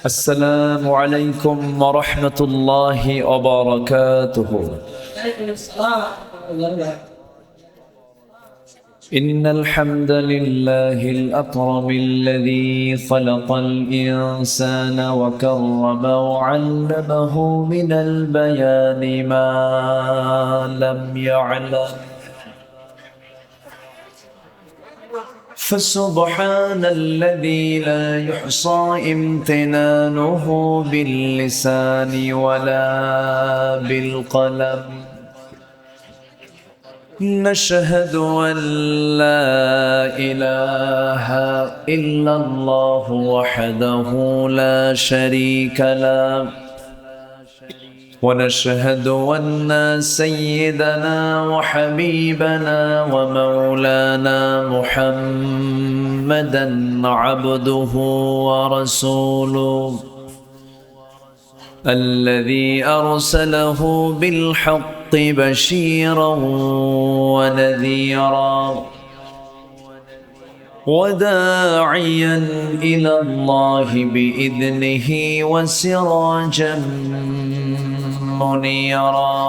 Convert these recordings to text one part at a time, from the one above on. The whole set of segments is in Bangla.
السلام عليكم ورحمة الله وبركاته. إن الحمد لله الأكرم الذي خلق الإنسان وكرم وعلمه من البيان ما لم يعلم، فسبحان الذي لا يحصى امتنانه باللسان ولا بالقلم. نشهد أن لا إله إلا الله وحده لا شريك له، ونشهد أن سيدنا وحبيبنا ومولانا محمدا عبده ورسوله الذي أرسله بالحق بشيرا ونذيرا وداعيا إلى الله بإذنه وسراجا منيرا.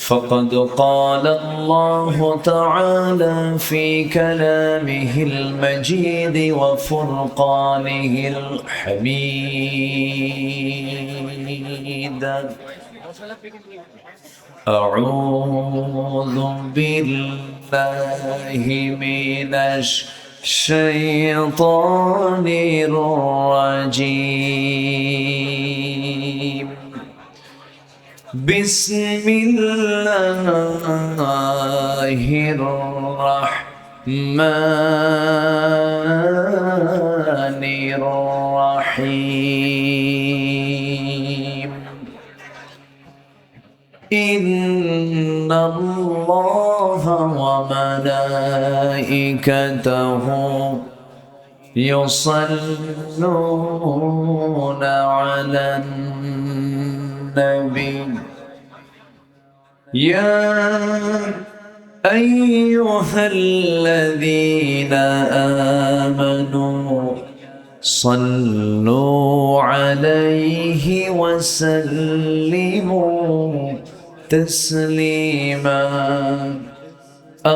فقد قال الله تعالى في كلامه المجيد وفرقانه الحميد: أعوذ بالله من الشيطان الرجيم. بسم الله الرحمن الرحيم. إن الله وملائكته يصلون على النبي يا أيها الذين آمنوا صلوا عليه وسلموا تسليما.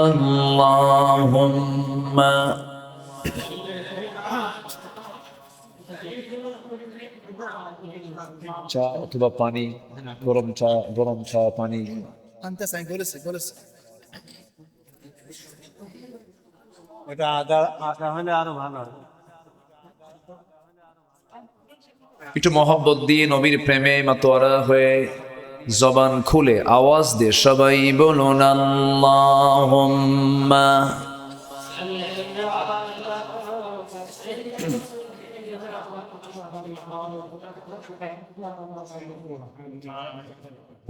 اللهم চা অথবা পানি, গরম চা পানি আনতে চাই বলেছে ওটা আদা হলে আরো ভালো হয়। একটু মহব্বত দিয়ে নবীর প্রেমে মাতোয়ারা হয়ে জবান খুলে আওয়াজ দিয়ে সবাই বলুন আল্লাহুম্মা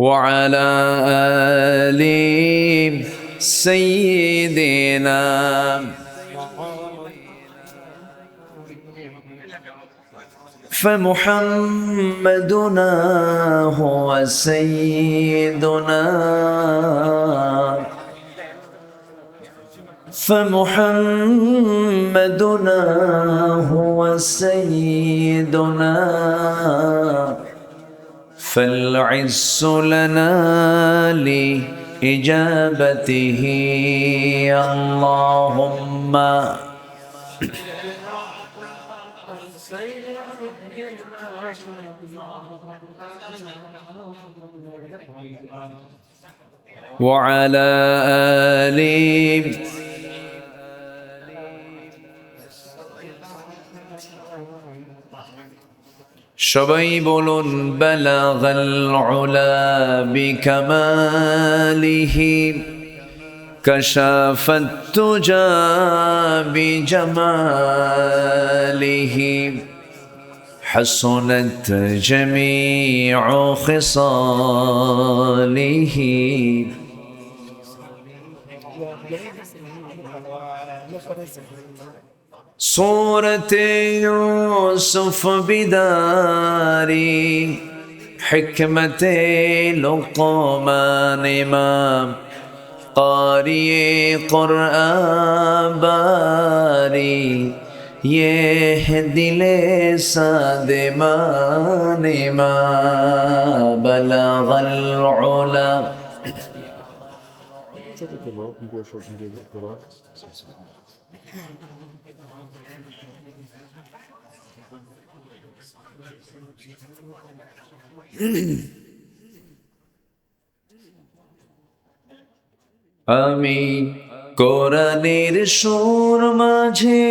وعلى آل سيدنا فمحمدنا هو سيدنا، فمحمدنا هو سيدنا، فالعز لنا لإجابته. اللهم وعلى آل সবাই বলুন বালাগাল উলা বিকামালিহি কাশাফাত তুজা বিজামালিহি حسنت جميع خصاله. صورة يوسف بداري حكمة لقمان إمام قارئ قرآن باري ये दिले सादे माने मा बलगल उला। আমি কোরআনের সুর মাঝে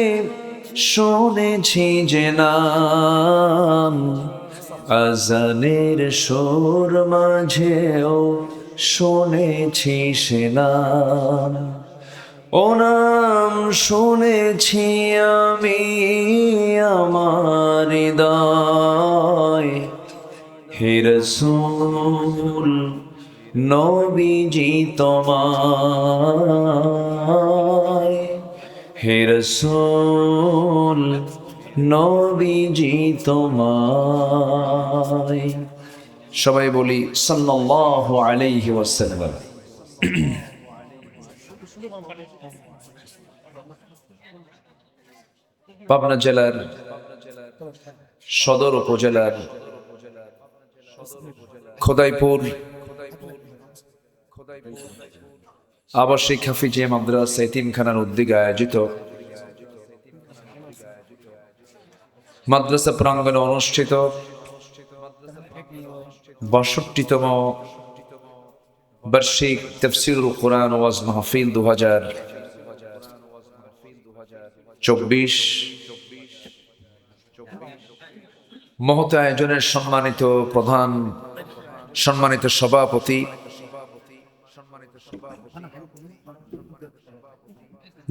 শুনেছি যে নাম, আজানের সুর মাঝেও শুনেছি সে নাম। ও নাম শুনেছি আমি আমার হৃদয়, হে রাসূল নবীজি তোমায়, হে রাসূল নবীজি তোমায়। সবাই বলি সাল্লাল্লাহু আলাইহি ওয়াসাল্লাম। পাবনা জেলার সদর উপজেলার খোদাইপুর আবাসিক হাফিজিয়া মাদ্রাসা এতিমখানার উদ্যোগে আয়োজিত মাদ্রাসা প্রাঙ্গণে অনুষ্ঠিত ৬২তম বার্ষিক তাফসীরুল কুরআন ওয়াজ মাহফিল ২০২৪ মহৎ আয়োজনের সম্মানিত প্রধান, সম্মানিত সভাপতি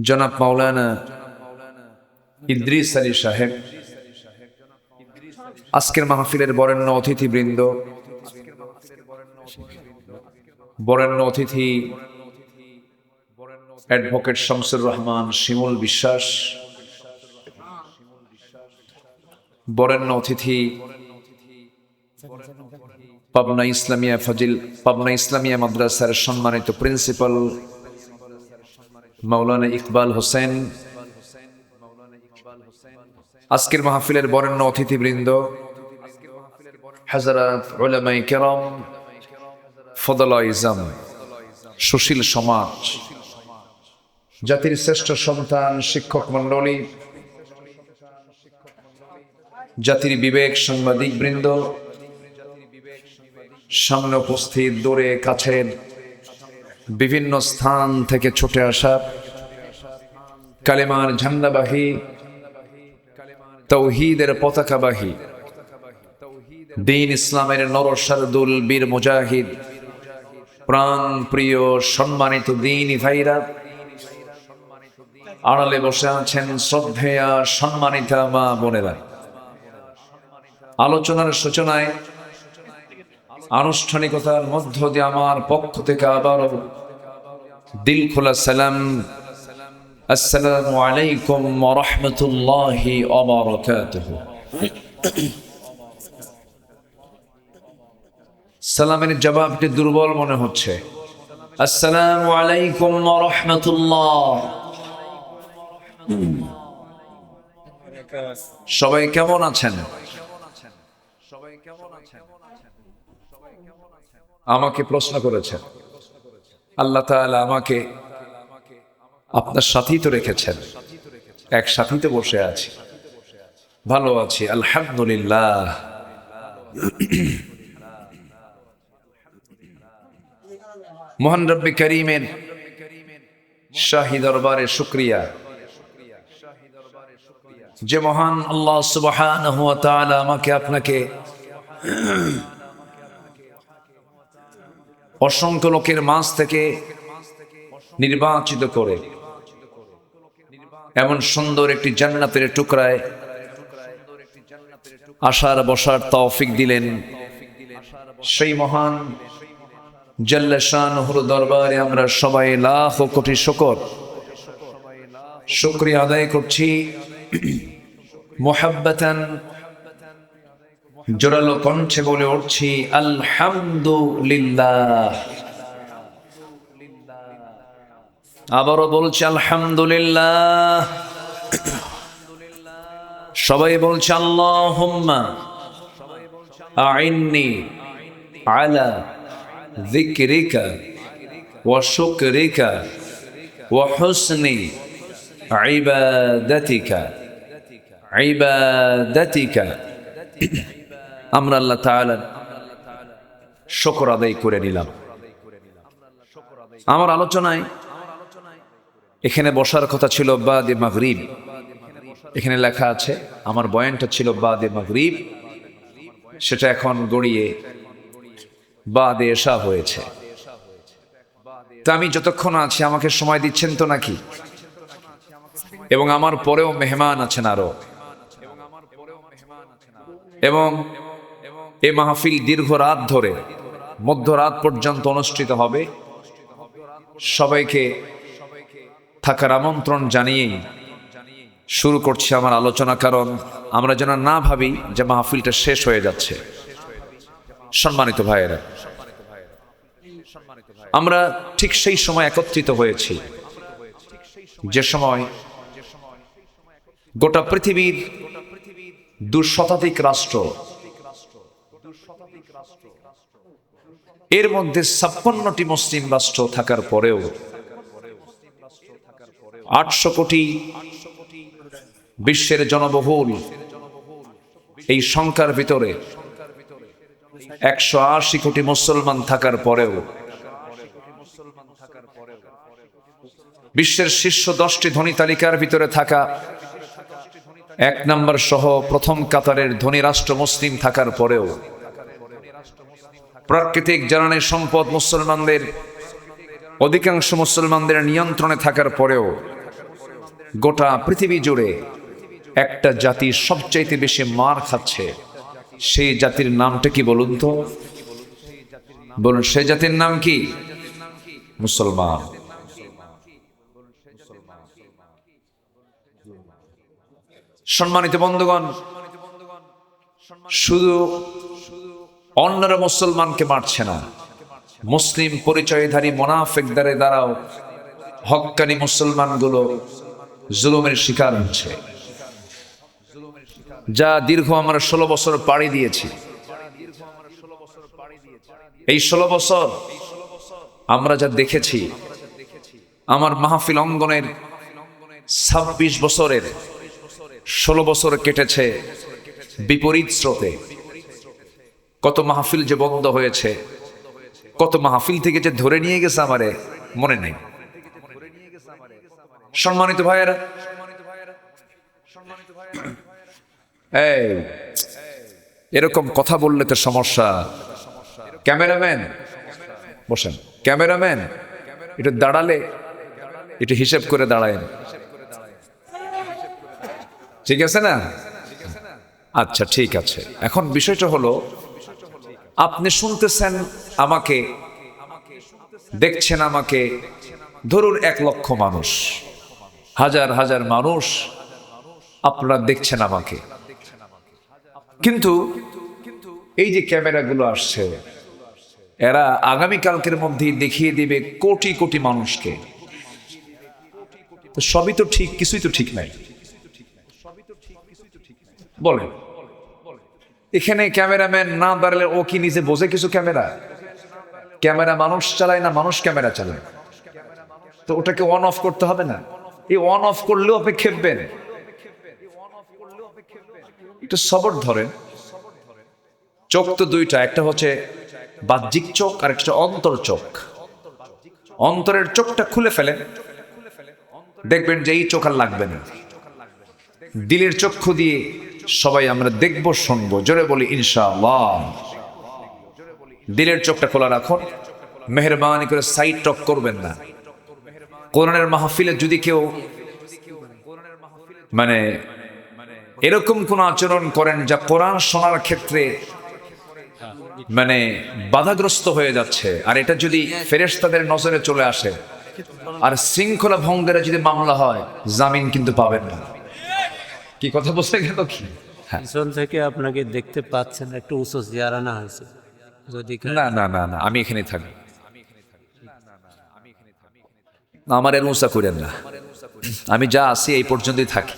জনাব মাওলানা ইদ্রিস আলী সাহেব, আজকের মাহফিলের বরেণ্য অতিথিবৃন্দ, বরেণ্য অতিথি অ্যাডভোকেট শামসুর রহমান শিমুল বিশ্বাস, বরেণ্য অতিথি পাবনা ইসলামিয়া মাদ্রাসার সম্মানিত প্রিন্সিপাল মাওলানা ইকবাল হোসেন, আজকের মাহফিলের বরেণ্য অতিথিবৃন্দ, হযরত উলামায়ে কেরাম, ফদলায়ে ইজম, সুশীল সমাজ, জাতির শ্রেষ্ঠ সন্তান, শিক্ষক মণ্ডলী, জাতির বিবেক সাংবাদিক বৃন্দ, সামনে উপস্থিত, দূরে কাছের বিভিন্ন স্থান থেকে ছুটে আসা কালেমার ঝান্ডাবাহী, তাওহীদের পতাকাবাহী, দ্বীন ইসলামের নরসারদুল বীর মুজাহিদ, প্রাণ প্রিয় সম্মানিত দ্বীনি ভাইরা, আড়ালে বসে আছেন শ্রদ্ধেয়া সম্মানিতা মা বোনেরা। আলোচনার সূচনায় আনুষ্ঠানিকতার মধ্য দিয়ে আমার পক্ষ থেকে আবারও দিল খোলা সালাম, আসসালামু আলাইকুম ওয়া রাহমাতুল্লাহি ওয়া বারাকাতুহু। সালামের জবাবটি দুর্বল মনে হচ্ছে। আসসালামু আলাইকুম ওয়া রাহমাতুল্লাহ। সবাই কেমন আছেন? আমাকে প্রশ্ন করেছেন, আল্লাহ তাআলা আমাকে আপনার সাথেই তো রেখেছেন, এক সাথেই তো বসে আছি, ভালো আছি আলহামদুলিল্লাহ। মহান রব্বে করিমের শাহী দরবারে শুকরিয়া, যে মহান আল্লাহ সুবহানাহু ওয়া তাআলা আমাকে আপনাকে অসংখ্য লোকের মাঝ থেকে নির্বাচিত করে এমন সুন্দর একটি জান্নাতের টুকরায় আসার বসার তৌফিক দিলেন। সেই মহান জাল্লা শানুহুর দরবারে আমরা সবাই লাখ কোটি শুকরিয়া আদায় করছি। মুহাব্বাতান জোরালো কণ্ঠে বলে উঠছি আলহামদুলিল্লাহ। আবারও বলছি আলহামদুলিল্লাহ। সবাই বলছে আল্লাহুম্মা আইন্নি আলা যিকরিকা ওয়া শুকরিকা ওয়া হুসনি ইবাদাতিকা। আমরা আল্লাহ তাআলার শুকর আদায় করে নিলাম। আমার আলোচনায় এখানে বসার কথা ছিল বাদে মাগরিব, এখানে লেখা আছে আমার বয়ানটা ছিল বাদে মাগরিব, সেটা এখন গড়িয়ে বাদে এশা হয়েছে। তা আমি যতক্ষণ আছি আমাকে সময় দিচ্ছেন তো নাকি? এবং আমার পরেও মেহমান আছেন আরো, এবং এ মাহফিল দীর্ঘ রাত ধরে মধ্যরাত পর্যন্ত অনুষ্ঠিত হবে। সবাইকে থাকার আমন্ত্রণ জানিয়েই শুরু করছি আমার আলোচনা, কারণ আমরা যেন না ভাবি যে মাহফিলটা শেষ হয়ে যাচ্ছে। সম্মানিত ভাইয়েরা, আমরা ঠিক সেই সময় একত্রিত হয়েছি যে সময় গোটা পৃথিবীর 2 শতাধিক রাষ্ট্র, এর মধ্যে 56টি মুসলিম রাষ্ট্র থাকার পরেও 800 কোটি বিশ্বের জনবহুল এই সংখ্যার ভিতরে 180 কোটি মুসলমান থাকার পরেও বিশ্বের শীর্ষ 10টি ধনী তালিকার ভিতরে থাকা 1 নম্বর সহ প্রথম কাতারের ধনী রাষ্ট্র মুসলিম থাকার পরেও, প্রাকৃতিক জ্বালানি সম্পদ মুসলমানদের অধিকাংশ মুসলমানদের নিয়ন্ত্রণে থাকার পরেও গোটা পৃথিবী জুড়ে একটা জাতি সবচাইতে বেশি মার খাচ্ছে। সেই জাতির নামটা কি বলুন তো? বলুন, সেই জাতির নাম কি? মুসলমান। সম্মানিত বন্ধুগণ, শুধু অন্যরা মুসলমানকে মারছে না, মুসলিম পরিচয়ধারী মুনাফিকদের দ্বারাও হক্কানি মুসলমানগুলো জুলুমের শিকার হচ্ছে। যা দীর্ঘ আমরা 16 বছর পাড়ি দিয়েছি। এই 16 বছর আমরা যা দেখেছি, আমার মাহফিল অঙ্গনের 26 বছরের 16 বছর কেটেছে বিপরীত স্রোতে। কত মাহফিল যে বন্ধ হয়েছে, কত মাহফিল থেকে যে ধরে নিয়ে গেছে আমারে মনে নেই। সম্মানিত ভাইয়েরা, এই এরকম কথা বললে তো সমস্যা। ক্যামেরাম্যান বসেন, ক্যামেরাম্যান একটু দাঁড়ালে একটু হিসেব করে দাঁড়ায়েন, ঠিক আছে না? আচ্ছা ঠিক আছে। এখন বিষয়টা হলো, আপনি শুনতেছেন আমাকে, দেখছেন আমাকে, ধরুন 1 লক্ষ মানুষ, হাজার হাজার মানুষ আপনারা দেখছেন আমাকে, কিন্তু এই যে ক্যামেরাগুলো আসছে, এরা আগামীকালকের মধ্যেই দেখিয়ে দিবে কোটি কোটি মানুষকে। তো সবই তো ঠিক, কিছুই তো ঠিক নাই। বলেন, এখানে ক্যামেরাম্যান না দাঁড়ালে ও কি নিজে বোঝে কিছু? ক্যামেরা মানুষ চালায় না মানুষ ক্যামেরা চালায়? তো ওটাকে অন অফ করতে হবে না? এই অন অফ করলেও আপনি খেপবেন। একটু সবর ধরেন। চোখ তো 2টা, একটা হচ্ছে বাহ্যিক চোখ আর একটা অন্তর চোখ। অন্তরের চোখটা খুলে ফেলেন, দেখবেন যে এই চোখ আর লাগবে না। দিলের চক্ষু দিয়ে সবাই আমরা দেখবো, শুনবো। জোরে বলি ইনশাআল্লাহ। দিলের চোখটা খোলা রাখুন, মেহরবানি করে সাইড টক করবেন না। কোরআনের মাহফিলে যদি কেউ মানে এরকম কোন আচরণ করেন যা কোরআন শোনার ক্ষেত্রে মানে বাধাগ্রস্ত হয়ে যাচ্ছে, আর এটা যদি ফেরেশতাদের নজরে চলে আসে আর শৃঙ্খলা ভঙ্গের যদি মামলা হয়, জামিন কিন্তু পাবেন না। কি কথা বলতে গেল কি? পিছন থেকে আপনাকে দেখতে পাচ্ছেন, একটু উঁচু চেয়ার আনা হয়েছে। যদি না না না না, আমি এখানে থাকি। আমার এর উঁচা করেন না, আমি যা আছি এই পর্যন্তই থাকি।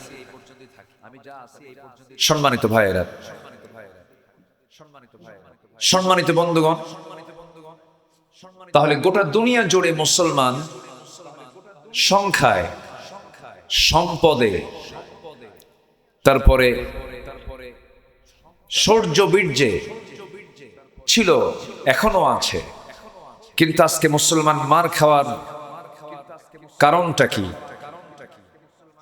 সম্মানিত ভাইয়েরা, সম্মানিত বন্ধুগণ, তাহলে গোটা দুনিয়া জুড়ে মুসলমান সংখ্যায়, সম্পদে, তারপরে শৌর্য বীর্যে ছিল, এখনো আছে। কিন্তু আজকে মুসলমান মার খাওয়ার কারণটা কি?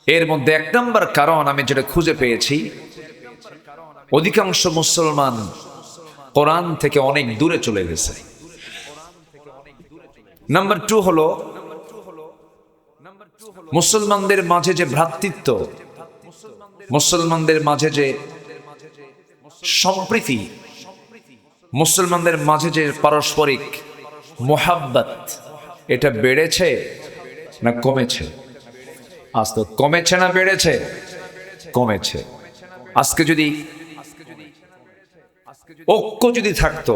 এর মধ্যে এক নম্বর কারণ আমি যেটা খুঁজে পেয়েছি, অধিকাংশ মুসলমান কোরআন থেকে অনেক দূরে চলে গেছে। নাম্বার 2 হলো মুসলমানদের মাঝে যে ভ্রাতৃত্ব, মুসলমানদের মাঝে যে সম্প্রীতি, মুসলমানদের মাঝে যে পারস্পরিক মোহাব্বত, এটা বেড়েছে না কমেছে? আজ তো কমেছে না বেড়েছে? কমেছে। আজকে যদি ঐক্য যদি থাকতো,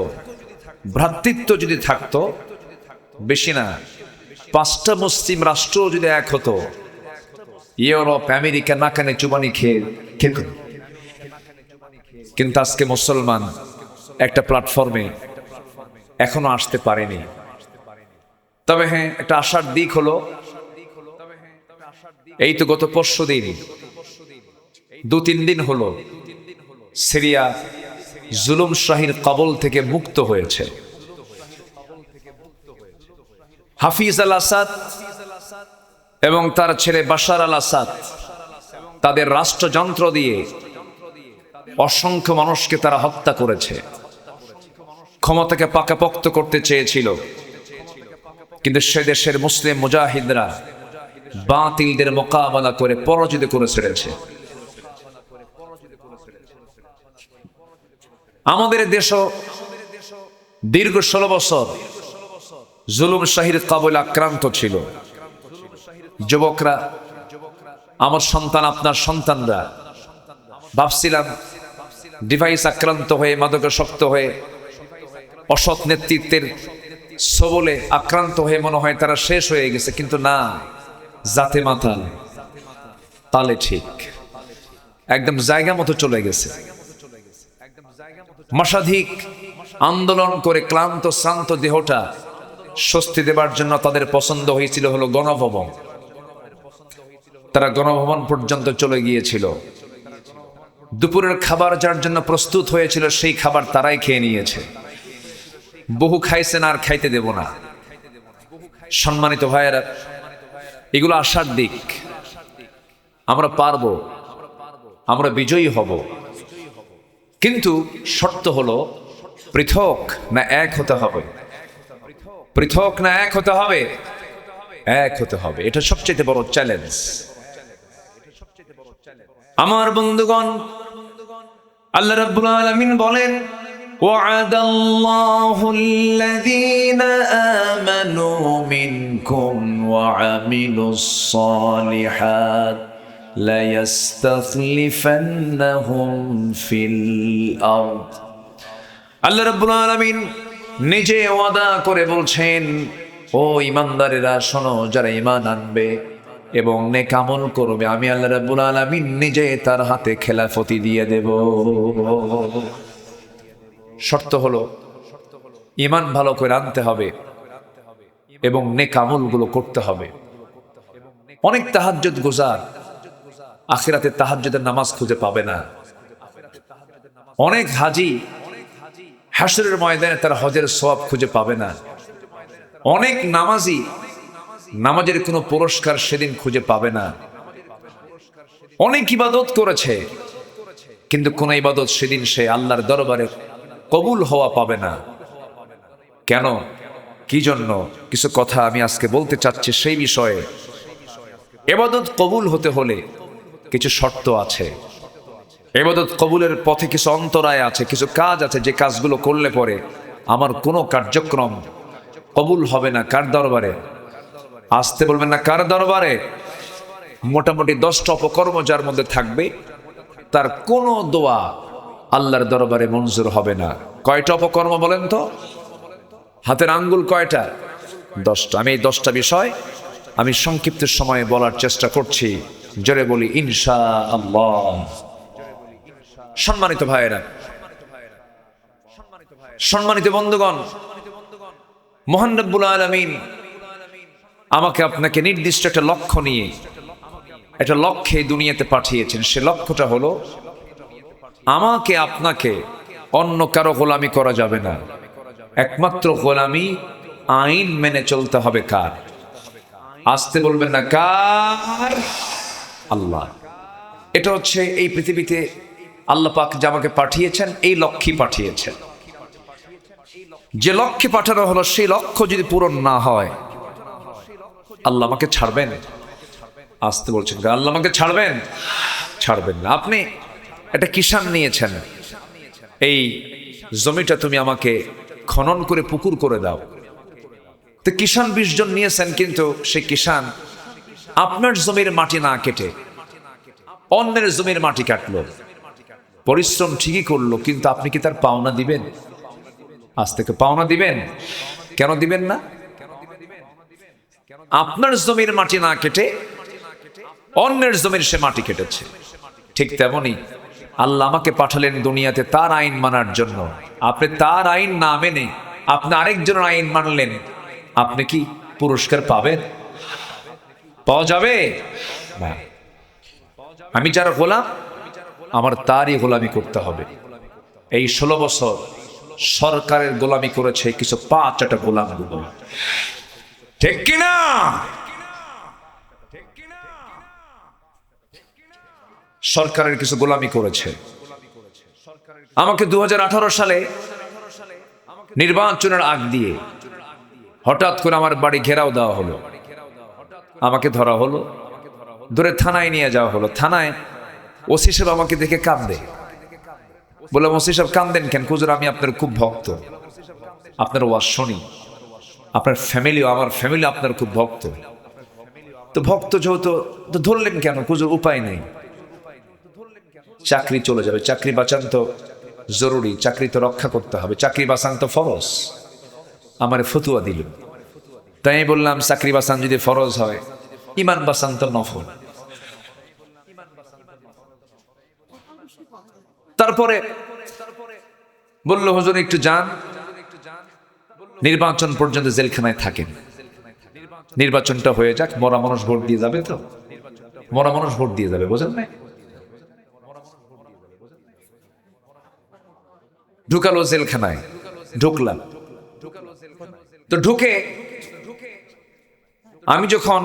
ভ্রাতৃত্ব যদি থাকতো, বেশি না 5টা মুসলিম রাষ্ট্র যদি এক হতো, ইউরোপ আমেরিকা নাকানে চুবানি খেয়ে খেত। কিন্তু আজকে মুসলমান একটা প্ল্যাটফর্মে এখনো আসতে পারেনি। তবে হ্যাঁ, একটা আশার দিক হলো, এই তো গত পরশু দিন, 2-3 দিন হলো সিরিয়া জুলুম শাহীর কবল থেকে মুক্ত হয়েছে। হাফিজ আল আসাদ এবং তার ছেলে বাশার আল আসাদ তাদের রাষ্ট্রযন্ত্র দিয়ে অসংখ্য মানুষকে তারা হত্যা করেছে। ক্ষমতাকে পাকাপোক্ত করতে চেয়েছিল, কিন্তু সে দেশের মুসলিম মুজাহিদরা বাতিলদের মোকাবেলা করে পরাজিত করে ছেড়েছে। আমাদের দেশও দীর্ঘ 16 বছর জুলুম শাহীর কবলে আক্রান্ত ছিল। যুবকরা, আমার সন্তান, আপনার সন্তানরা, ভাবছিলাম ডিভাইস আক্রান্ত হয়ে, মাদকাসক্ত হয়ে, অসৎ নেতৃত্বের সবলে আক্রান্ত হয়ে মনে হয় তারা শেষ হয়ে গেছে, কিন্তু না, জাতে মাতাল, তালে ঠিক, একদম জায়গা মতো চলে গেছে। মাসাধিক আন্দোলন করে ক্লান্ত শ্রান্ত দেহটা স্বস্তি দেবার জন্য তাদের পছন্দ হয়েছিল হলো গণভবন। তারা গণভবন পর্যন্ত চলে গিয়েছিল। দুপুরের খাবার যার জন্য প্রস্তুত হয়েছিল, সেই খাবার তারাই খেয়ে নিয়েছে। বহু খাইছেন, আর খাইতে দেব না। সম্মানিত ভাইয়েরা, এগুলো আশার দিক। আমরা পারবো, আমরা বিজয়ী হব, কিন্তু শর্ত হলো পৃথক না এক হতে হবে। পৃথক না এক হতে হবে? এক হতে হবে। এটা সবচেয়ে বড় চ্যালেঞ্জ। আমার বন্ধুগণ, আল্লাহ রাব্বুল আলামিন বলেন, وعد الله الذين آمنوا منكم وعملوا الصالحات ليستخلفنهم في الأرض। আল্লাহ রাব্বুল আলামিন নিজে ওয়াদা করে বলছেন, ও ঈমানদারেরা শোনো, যারা ঈমান আনবে এবং নেক আমল করবে, আমি আল্লাহ রাব্বুল আলামিন নিজে তার হাতে খেলাফতি দিয়ে দেব। শর্ত হলো ঈমান ভালো করে আনতে হবে এবং নেক আমলগুলো করতে হবে। অনেক তাহাজ্জুদ গুজার আখিরাতে তাহাজ্জুদের নামাজ খুঁজে পাবে না। অনেক হাজি হাশরের ময়দানে তার হজের সওয়াব খুঁজে পাবে না। অনেক নামাজি নামাজের কোনো পুরস্কার সেদিন খুঁজে পাবে না। অনেক ইবাদত করেছে, কিন্তু কোন ইবাদত সেদিন সে আল্লাহর দরবারে কবুল হওয়া পাবে না। কেন, কি জন্য? কিছু কথা আমি আজকে বলতে চাচ্ছি সেই বিষয়ে। ইবাদত কবুল হতে হলে কিছু শর্ত আছে। ইবাদত কবুলের পথে কিছু অন্তরায় আছে, কিছু কাজ আছে, যে কাজগুলো করলে পরে আমার কোনো কার্যক্রম কবুল হবে না। কার দরবারে? আসতে বলবেন না, কার দরবারে? মোটামুটি 10টা অপকর্ম যার মধ্যে থাকবে, তার কোনো দোয়া আল্লাহর দরবারে মঞ্জুর হবে না। কয়টা অপকর্ম বলেন তো? হাতের আঙ্গুল কয়টা? 10টা। আমি এই 10টা বিষয় আমি সংক্ষিপ্ত সময়ে বলার চেষ্টা করছি। জোরে বলি ইনশাআল্লাহ। সম্মানিত ভাইয়েরা, সম্মানিত বন্ধুগণ, মহান রব্বুল আলামিন আমাকে আপনাকে নির্দিষ্ট একটা লক্ষ্য নিয়ে একটা লক্ষ্যে দুনিয়াতে পাঠিয়েছেন। সে লক্ষ্যটা হলো আমাকে আপনাকে অন্য কারো গোলামি করা যাবে না। একমাত্র গোলামি আইন মেনে চলতে হবে কার? আসতে বলবেন না, কার? আল্লাহ। এটা হচ্ছে এই পৃথিবীতে আল্লাহ পাক যে আমাকে পাঠিয়েছেন, এই লক্ষ্যে পাঠিয়েছেন। যে লক্ষ্যে পাঠানো হলো সেই লক্ষ্য যদি পূরণ না হয়, আল্লাহ আমাকে ছাড়বেন? আসতে বলছেন, আল্লাহ আমাকে ছাড়বেন? ছাড়বেন না। আপনি একটা কিষান নিয়েছেন, এই জমিটা তুমি আমাকে খনন করে পুকুর করে দাও। তো কিষান 20 জন নিয়েছেন, কিন্তু সেই কিষান আপনার জমির মাটি না কেটে অন্যের জমির মাটি কাটলো। পরিশ্রম ঠিকই করলো, কিন্তু আপনি কি তার পাওনা দিবেন? আজ থেকে পাওনা দিবেন? কেন দিবেন না? আপনার জমির মাটি না কেটে অন্যের জমির সে মাটি কেটেছে। ঠিক তেমনি আল্লাহ আমাকে পাঠালেন দুনিয়াতে তার আইন মানার জন্য। আপনি তার আইন না মেনে আপনি আরেকজনের আইন মানলেন, আপনি কি পুরস্কার পাবেন? পাওয়া যাবে না। আমি যারা গোলাম, আমার তারই গোলামি করতে হবে। এই 16 বছর সরকারের গোলামি করেছে কিছু 5-8 গোলামগুলো, ঠিক কিনা? সরকারের কিছু গোলামি করেছে। আমাকে 2018 সালে নির্বাচনের আগ দিয়ে হঠাৎ করে আমার বাড়ি ঘেরাও দেওয়া হলো। আমাকে ধরা হলো, ধরে থানায় নিয়ে যাওয়া হলো। থানায় ওসি সাহেব আমাকে দেখে কাঁদে। বললাম, ওসি সাহেব কাঁদেন কেন? হুজুর, আমি আপনার খুব ভক্ত, আপনার ওয়াজ শুনি, আপনার ফ্যামিলিও, আমার ফ্যামিলি আপনার খুব ভক্ত। তো ভক্ত যেহেতু, তো ধরলেন কেন? হুজুর, উপায় নেই, চাকরি চলে যাবে, চাকরি বাঁচান তো জরুরি, চাকরি তো রক্ষা করতে হবে, চাকরি বাঁচান তো ফরজ। আমার ফতুয়া দিল। তাই আমি বললাম, চাকরি বাঁচান যদি ফরজ হয়, ইমান বাঁচান তো নফল। তারপরে বলল, হুজুর একটু যান, নির্বাচন পর্যন্ত জেলখানায় থাকেন, নির্বাচনটা হয়ে যাক, মরা মানুষ ভোট দিয়ে যাবে তো, মরা মানুষ ভোট দিয়ে যাবে, বোঝেন না? ঢুকালো জেলখানায়, ঢুকলাম। তো ঢুকে আমি যখন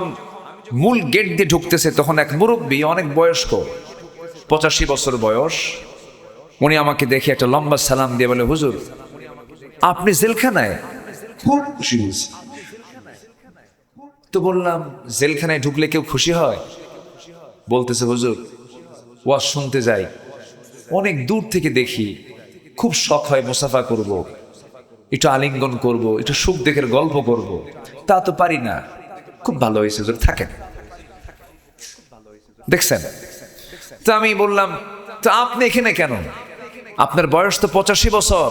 মূল গেট দিয়ে ঢুকতেছে, তখন এক মুরব্বী, অনেক বয়স্ক, 85 বছর বয়স, উনি আমাকে দেখে একটা লম্বা সালাম দিয়ে বলে, হুজুর আপনি জেলখানায়? খুব খুশি হয়েছে। তো বললাম, জেলখানায় ঢুকলে কেউ খুশি হয়? বলতেছে, হুজুর ওয়াজ শুনতে যাই, অনেক দূর থেকে দেখি, খুব শখ হয় মুসাফা করব, একটু আলিঙ্গন করব, একটু সুখ দেখের গল্প করব, তা তো পারি না। খুব ভালো হয়েছে হুজুর, থাকেন। দেখছেন? তো আমি বললাম, তো আপনি এখানে কেন? আপনার বয়স তো 85 বছর,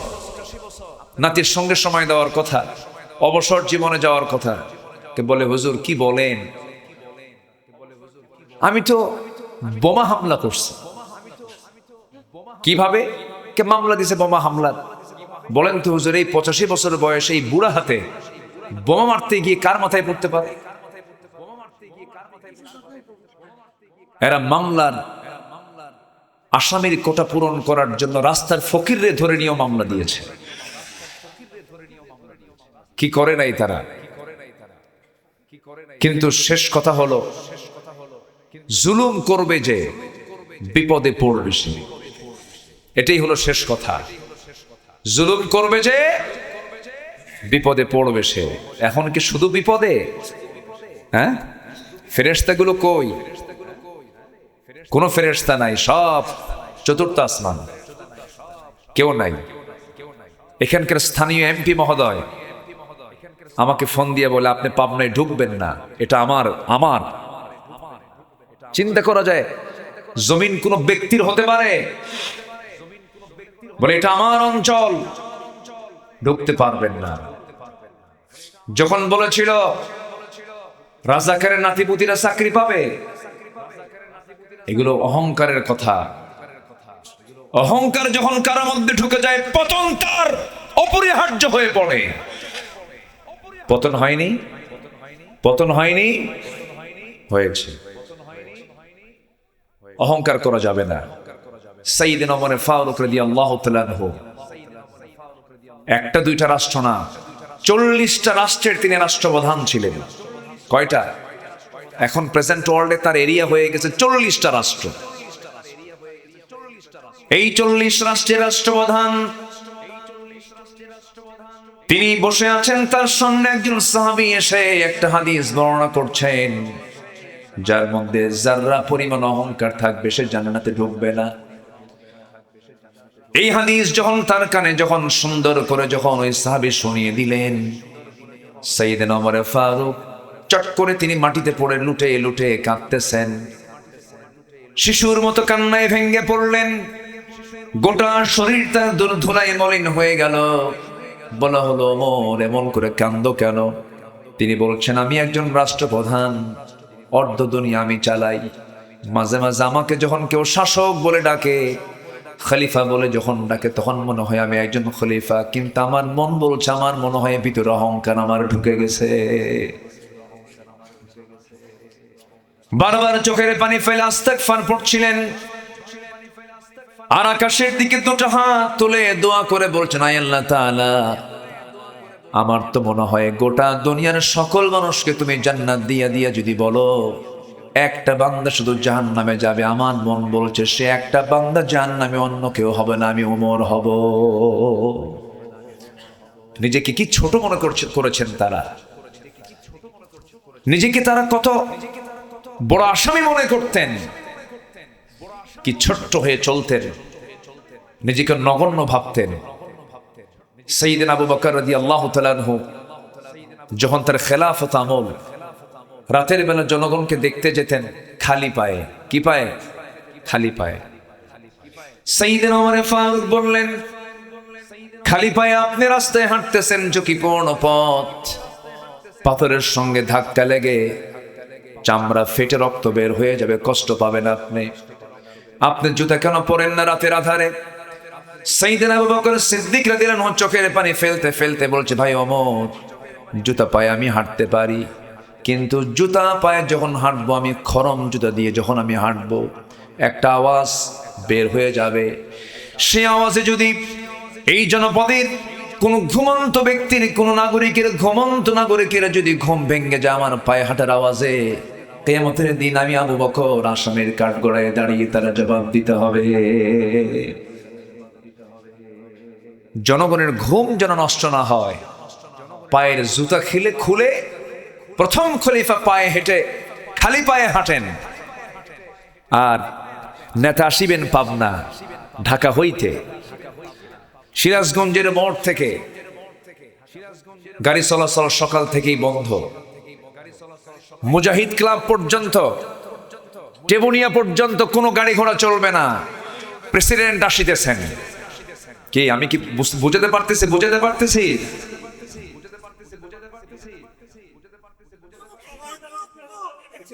নাতির সঙ্গে সময় দেওয়ার কথা, অবসর জীবনে যাওয়ার কথা। কে বলে, হুজুর কি বলেন, আমি তো বোমা হামলা করছি। কিভাবে? কে মামলা দিছে বোমা হামলার। বলেন তো হুজুর, এই 85 বছর বয়সে এই বুড়া হাতে বোমা মারতে গিয়ে কার মাথায় পড়তে পারে? এরা মামলার আসামির কোটা পূরণ করার জন্য রাস্তার ফকিররে ধরে নিয়েও মামলা দিয়েছে। কি করে নাই তারা? কিন্তু শেষ কথা হলো, জুলুম করবে যে বিপদে পড়বে সে, এটাই হলো শেষ কথা। জুলুম করবে যে বিপদে পড়বে সে। এখন কি শুধু বিপদে? হ্যাঁ, ফেরেশতাগুলো কই? কোনো ফেরেশতা নাই, সব চতুর্থ আসমান, কেউ নাই। এখানকার স্থানীয় এমপি মহোদয় আমাকে ফোন দিয়ে বলে, আপনি পাবনায় ঢুকবেন না, এটা আমার। চিন্তা করা যায়, জমিন কোনো ব্যক্তির হতে পারে? বলে, এটা আমার অঞ্চল, ঢুকতে পারবেন না। যখন বলেছিল রাজাকারের নাতিপুতিরা চাকরি পাবে, এগুলো অহংকারের কথা, অহংকার যখন কারোর মধ্যে ঢুকে যায় পতন তার অপরিহার্য হয়ে পড়ে। পতন হয়নি? পতন হয়নি? হয়েছে। অহংকার করা যাবে না। সাইয়েদনা ওমর ফারুক রাদিয়াল্লাহু তাআলা আনহু একটা দুইটা রাষ্ট্র না, 40টা রাষ্ট্রের তিনি রাষ্ট্রপ্রধান ছিলেন। কয়টা? এখন প্রেজেন্ট ওয়ার্ল্ডে তার এরিয়া হয়ে গেছে 40টা রাষ্ট্র। এই 40 রাষ্ট্রের রাষ্ট্রপ্রধান তিনি বসে আছেন, তার সামনে একজন সাহাবী এসে একটা হাদিস বর্ণনা করছেন, যার মধ্যে যাররা পরিমাণ অহংকার থাকবে সে জান্নাতে ঢুকবে না। এই হাদিস যখন তার কানে যখন সুন্দর করে যখন ওই সাহাবী শুনিয়ে দিলেন, সাইয়েদনা ওমর ফারুক চট করে তিনি মাটিতে পড়ে লুটে লুটে কাঁদতেছেন, শিশুর মতো কান্নায় ভেঙে পড়লেন। গোটা শরীর তার ধুলায় মলিন হয়ে গেল। বলা হলো, ওমর এমন করে কান্দো কেন? তিনি বলছেন, আমি একজন রাষ্ট্রপ্রধান, অর্ধ দুনিয়া আমি চালাই। মাঝে মাঝে আমাকে যখন কেউ শাসক বলে ডাকে, খলিফা বলে যখন ডাকে, তখন মনে হয় আমি একজন খলিফা, কিন্তু আমার মন বলছে, আমার মনে হয় ভিতরে অহংকার আমার ঢুকে গেছে। বারবার চোখের পানি ফেলে ইস্তিগফার পড়ছিলেন, আর আকাশের দিকে দুটো হাত তুলে দোয়া করে বলছেন, আয় আল্লাহ তাআলা, আমার তো মনে হয় গোটা দুনিয়ার সকল মানুষকে তুমি জান্নাত দিয়া দিয়া যদি বলো একটা বান্দা শুধু জাহান্নামে যাবে, আমার মন বলছে সে একটা বান্দা জাহান্নামে, অন্য কেউ হবে না, আমি ওমর হব। নিজেকে কি ছোট মনে করেছেন তারা, নিজেকে তারা কত বড় আসামি মনে করতেন, কি ছোট্ট হয়ে চলতেন, নিজেকে নগণ্য ভাবতেন। সাইয়েদনা আবু বকর রাদিয়াল্লাহু তাআলা আনহু যখন তার খেলাফত আমল, রাতের বেলা জনগণকে দেখতে যেতেন খালি পায়ে। কি পায়ে? খালি পায়ে। সাইয়েদনা ওমর ফারুক বললেন, খালি পায়ে আপনি রাস্তায় হাঁটতেছেন, ঝুঁকিপূর্ণ পথ, পাথরের সঙ্গে ধাক্কা লেগে চামড়া ফেটে রক্ত বের হয়ে যাবে, কষ্ট পাবেন আপনি। আপনি জুতা কেন পরেন না রাতের আধারে? সাইয়েদনা আবু বকর সিদ্দিক রাদিয়াল্লাহু আনহু চোখের পানি ফেলতে ফেলতে বলছে, ভাই ওমর, জুতা পায়ে আমি হাঁটতে পারি, কিন্তু জুতা পায়ে যখন হাঁটবো, আমি খরম জুতা দিয়ে যখন আমি হাঁটবো, একটা আওয়াজ বের হয়ে যাবে। সে আওয়াজে যদি এই জনপদের কোন ঘুমন্ত ব্যক্তির, কোন নাগরিকের, ঘুমন্ত নাগরিকের যদি ঘুম ভেঙে যায় আমার পায়ে হাঁটার আওয়াজে, কিয়ামতের দিন আমি আবু বকর আসামের কাঠগড়ায় দাঁড়িয়ে তারা জবাব দিতে হবে। জনগণের ঘুম যেন নষ্ট না হয়, পায়ের জুতা খুলে প্রথম খলিফা পায়ে হেঁটে খালি পায়ে হাঁটেন। আর নেতা আসিবেন পাবনা, ঢাকা হইতে, সিরাজগঞ্জের মোড় থেকে গাড়ি চলাচল সকাল থেকেই বন্ধ। মুজাহিদ ক্লাব পর্যন্ত, টেবুনিয়া পর্যন্ত কোনো গাড়ি ঘোড়া চলবে না। প্রেসিডেন্ট আসিতেছেন। কি আমি কি বুঝাতে পারতেছি?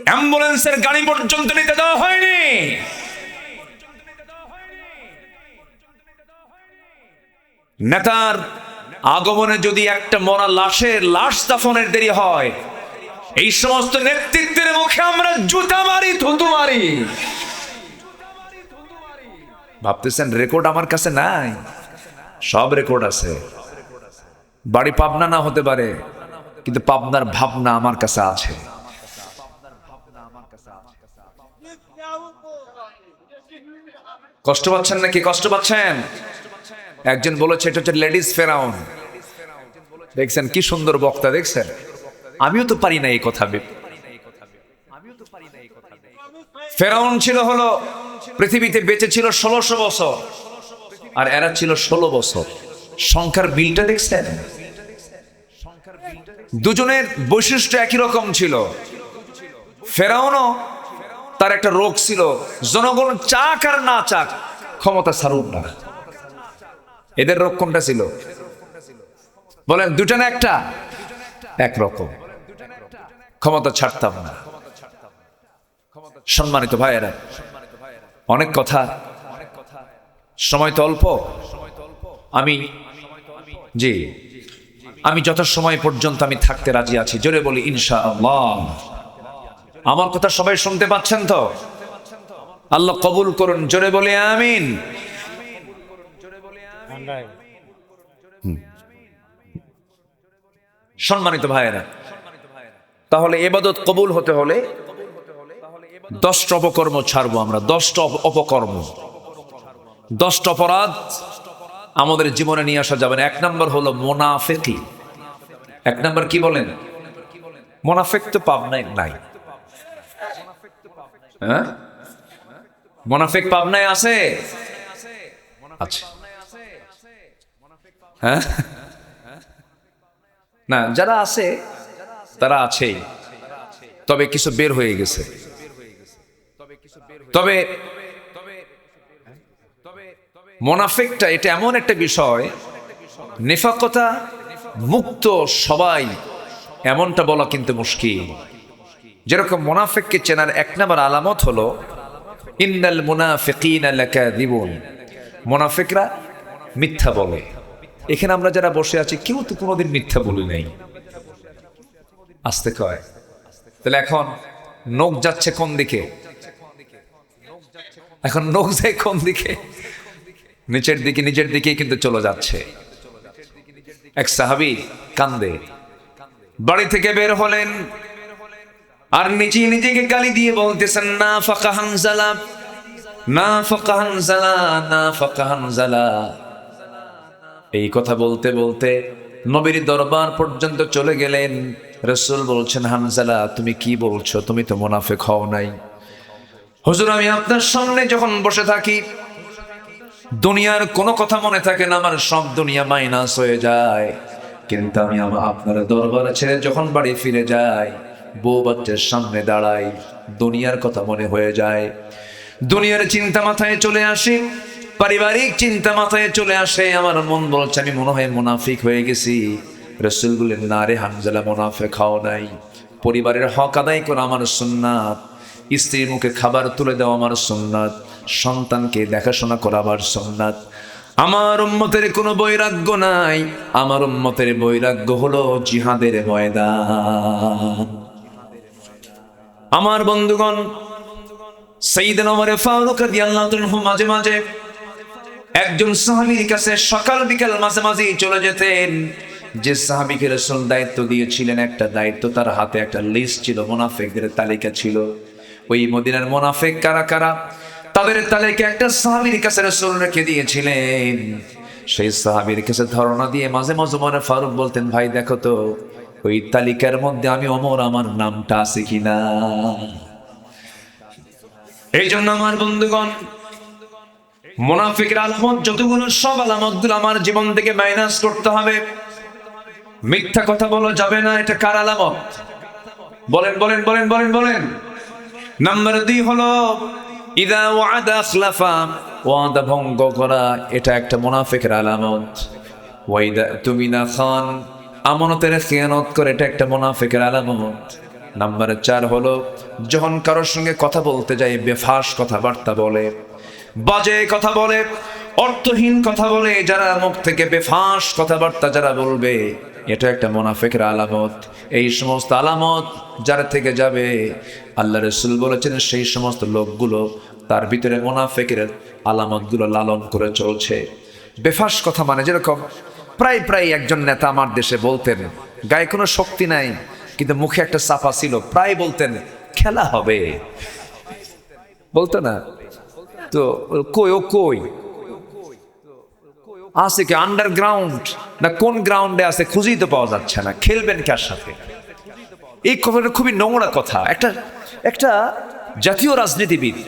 অ্যাম্বুলেন্সের গাড়ি পর্যন্ত নিতে দেওয়া হয়নি। নেতার আগমনে যদি একটা মরা লাশ দাফনের দেরি হয়, এই সমস্ত নেতৃত্বের মুখে আমরা জুতা মারি, থুতু মারি। ভাবতেছেন রেকর্ড আমার কাছে নাই? সব রেকর্ড আছে। বাড়ি পাবনা না হতে পারে, কিন্তু পাবনার ভাবনা আমার কাছে আছে। কষ্ট পাচ্ছেন নাকি? কষ্ট পাচ্ছেন? একজন বলেছে এটা হচ্ছে লেডিস ফেরাউন। দেখছেন কি সুন্দর বক্তা, দেখছেন? আমিও তো পারি না এই কথা। ফেরাউন ছিল হলো পৃথিবীতে বেঁচে ছিল 1600 বছর, আর এরা ছিল 16 বছর। সংখ্যার বিলটা দেখছেন? দুজনের বৈশিষ্ট্য একই রকম ছিল। ফেরাউনও তার একটা রোগ ছিল, জনগণ চাক আর না চাক ক্ষমতা ছাড়ুন না। এদের রোগ কোনটা ছিল বলেন? দুটা না একটা? একরকম, ক্ষমতা ছাড়তাম না। সম্মানিত ভাইয়েরা, অনেক কথা সময় তো অল্প। আমি যত সময় পর্যন্ত আমি থাকতে রাজি আছি, জোরে বলি ইনশাআল্লাহ। আমার কথা সবাই শুনতে পাচ্ছেন তো? আল্লাহ কবুল করুন, জোরে বলি আমিন। সম্মানিত ভাইয়েরা, তাহলে ইবাদত কবুল হতে হলে 10টা অপকর্ম ছাড়বো আমরা। 10টা অপকর্ম, 10টা অপরাধ আমাদের জীবনে নিয়ে আসা যাবে না। 1 নম্বর হলো মুনাফিকি। 1 নম্বর কি বলেন? মুনাফিক তো পাবনায় নাই। হ্যাঁ, মুনাফিক পাবনায় আছে? আচ্ছা, হ্যাঁ না, যারা আছে তারা আছেই, তবে কিছু বের হয়ে গেছে। তবে মুনাফিকটা এটা এমন একটা বিষয়, নিফাকতা মুক্ত সবাই এমনটা বলা কিন্তু মুশকিল। যেরকম মুনাফিককে চেনার 1 নম্বর আলামত হলো ইন্নাল মুনাফিকিনা লাকাযিবুন, মুনাফিকরা মিথ্যা বলে। এখানে আমরা যারা বসে আছি কেউ তো কোনোদিন মিথ্যা বলি নাই, আসতে কয়। তাহলে এখন নখ যাচ্ছে কোন দিকে? এখন নখ যায় কোন দিকে? নিচের দিকে, নিজের দিকে কিন্তু চলে যাচ্ছে। এক সাহাবী কান্দে, বাড়ি থেকে বের হলেন আর নিজেকে গালি দিয়ে বলতেছেন, না ফাকা হানজালা, না ফাকা হানজালা, না ফাকা হানজালা। এই কথা বলতে বলতে নবীর দরবার পর্যন্ত চলে গেলেন। রাসূল বলছেন, হানজালা তুমি কি বলছো? তুমি তো মুনাফিক হও নাই। হুজুর, আমি আপনার সামনে যখন বসে থাকি দুনিয়ার কোনো কথা মনে থাকে না, আমার সব দুনিয়া মাইনাস হয়ে যায়। কিন্তু আমি আপনার দরবারে ছেড়ে যখন বাড়ি ফিরে যাই, বউ বাচ্চার সামনে দাঁড়াই, দুনিয়ার কথা মনে হয়ে যায়। দুনিয়ার চিন্তা মাথায় চলে আসে, পারিবারিক চিন্তা মাথায় চলে আসে। আমার মন বলছে আমি মনে হয় মুনাফিক হয়ে গেছি। রাসূল বললেন, না রে হানজালা, মুনাফিক হও নাই। পরিবারের হক আদায় করা আমার সুন্নাত, স্ত্রীর মুখে খাবার তুলে দেওয়া আমার সুন্নাত, সন্তানকে দেখাশোনা করা আমার সুন্নাত। আমার উম্মতের কোনো বৈরাগ্য নাই, আমার উম্মতের বৈরাগ্য হলো জিহাদের ময়দান। আমার বন্ধুগণ, সাইয়েদনা ওমর ফারুক রাদিয়াল্লাহু আনহু মাঝে মাঝে একজন সাহাবীর কাছে সকাল বিকাল মাঝে মাঝে চলে যেতেন। যে সাহাবীকে রাসূল দায়িত্ব দিয়েছিলেন, একটা দায়িত্ব, তার হাতে একটা লিস্ট ছিল, মুনাফিকদের তালিকা ছিল। ওই মদিনার মুনাফিক কারা কারা, তাদের তালিকা একটা সাহাবীর কাছে রাসূল রেখে দিয়েছিলেন। সেই সাহাবীর কাছে ধারণা দিয়ে মাঝে মাঝে ওমর ফারুক বলতেন, ভাই দেখো তো ওই তালিকার মধ্যে আমি ওমর, আমার নামটা আছে কিনা। এই জন্য আমার বন্ধুগণ, মুনাফিকের আলামত যতগুলো, সব আলামতগুলো আমার জীবন থেকে মাইনাস করতে হবে। মিথ্যা কথা বলা যাবে না, এটা কার আলামত? বলেন বলেন বলেন বলেন বলেন। নাম্বার 2 হলো ইদা ওয়াদা আখলাফা, ওয়াদা ভঙ্গ করা, এটা একটা মুনাফিকের আলামত। ওয়াইদা তুমিনা খান, আমানতের খেয়ানত করে, এটা একটা মুনাফিকের আলামত। নাম্বার 4 হলো যখন কারোর সঙ্গে কথা বলতে যায় বেফাস কথাবার্তা বলে, বাজে কথা বলে, অর্থহীন কথা বলে। যারা মুখ থেকে বেফাস কথাবার্তা যারা বলবে, এটা একটা মুনাফিকের আলামত। এই সমস্ত আলামত যার থেকে যাবে, আল্লাহ রাসূল বলেছেন সেই সমস্ত লোকগুলো তার ভিতরে মুনাফিকের আলামতগুলো লালন করে চলছে। বেফাস কথা মানে যেরকম প্রায় একজন নেতা আমার দেশে বলতেন, গায়ে কোনো শক্তি নাই কিন্তু মুখে একটা চাপা ছিল, প্রায় বলতেন খেলা হবে, বলতো না? তো কই ও কই আছে কি, আন্ডারগ্রাউন্ড না কোন গ্রাউন্ডে আছে খুঁজেই তো পাওয়া যাচ্ছে না, খেলবেন কার সাথে? এই কথাটা খুবই নোংরা কথা। একটা জাতীয় রাজনীতিবিদ,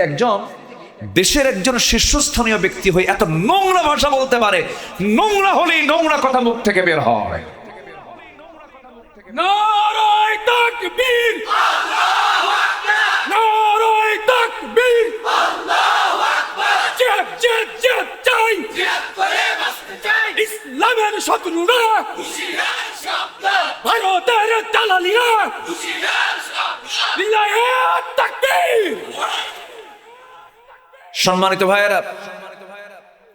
একজন দেশের একজন শীর্ষস্থানীয় ব্যক্তি হয়ে এত নোংরা ভাষা বলতে পারে? নোংরা হলেই নোংরা কথা মুখ থেকে বের হয়। নারায়ে তাকবীর, আল্লাহু আকবার, নারায়ে তাকবীর, আল্লাহু আকবার। জিহাদ জিহাদ জিহাদ চাই, জিহাদ করে বাঁচতে চাই। ইসলামের শত্রুরা হুঁশিয়ার সাবধান, ভারতের দালালিরা হুঁশিয়ার সাবধান। লিল্লাহে তাকবীর, সম্মানিত ভাইয়েরা,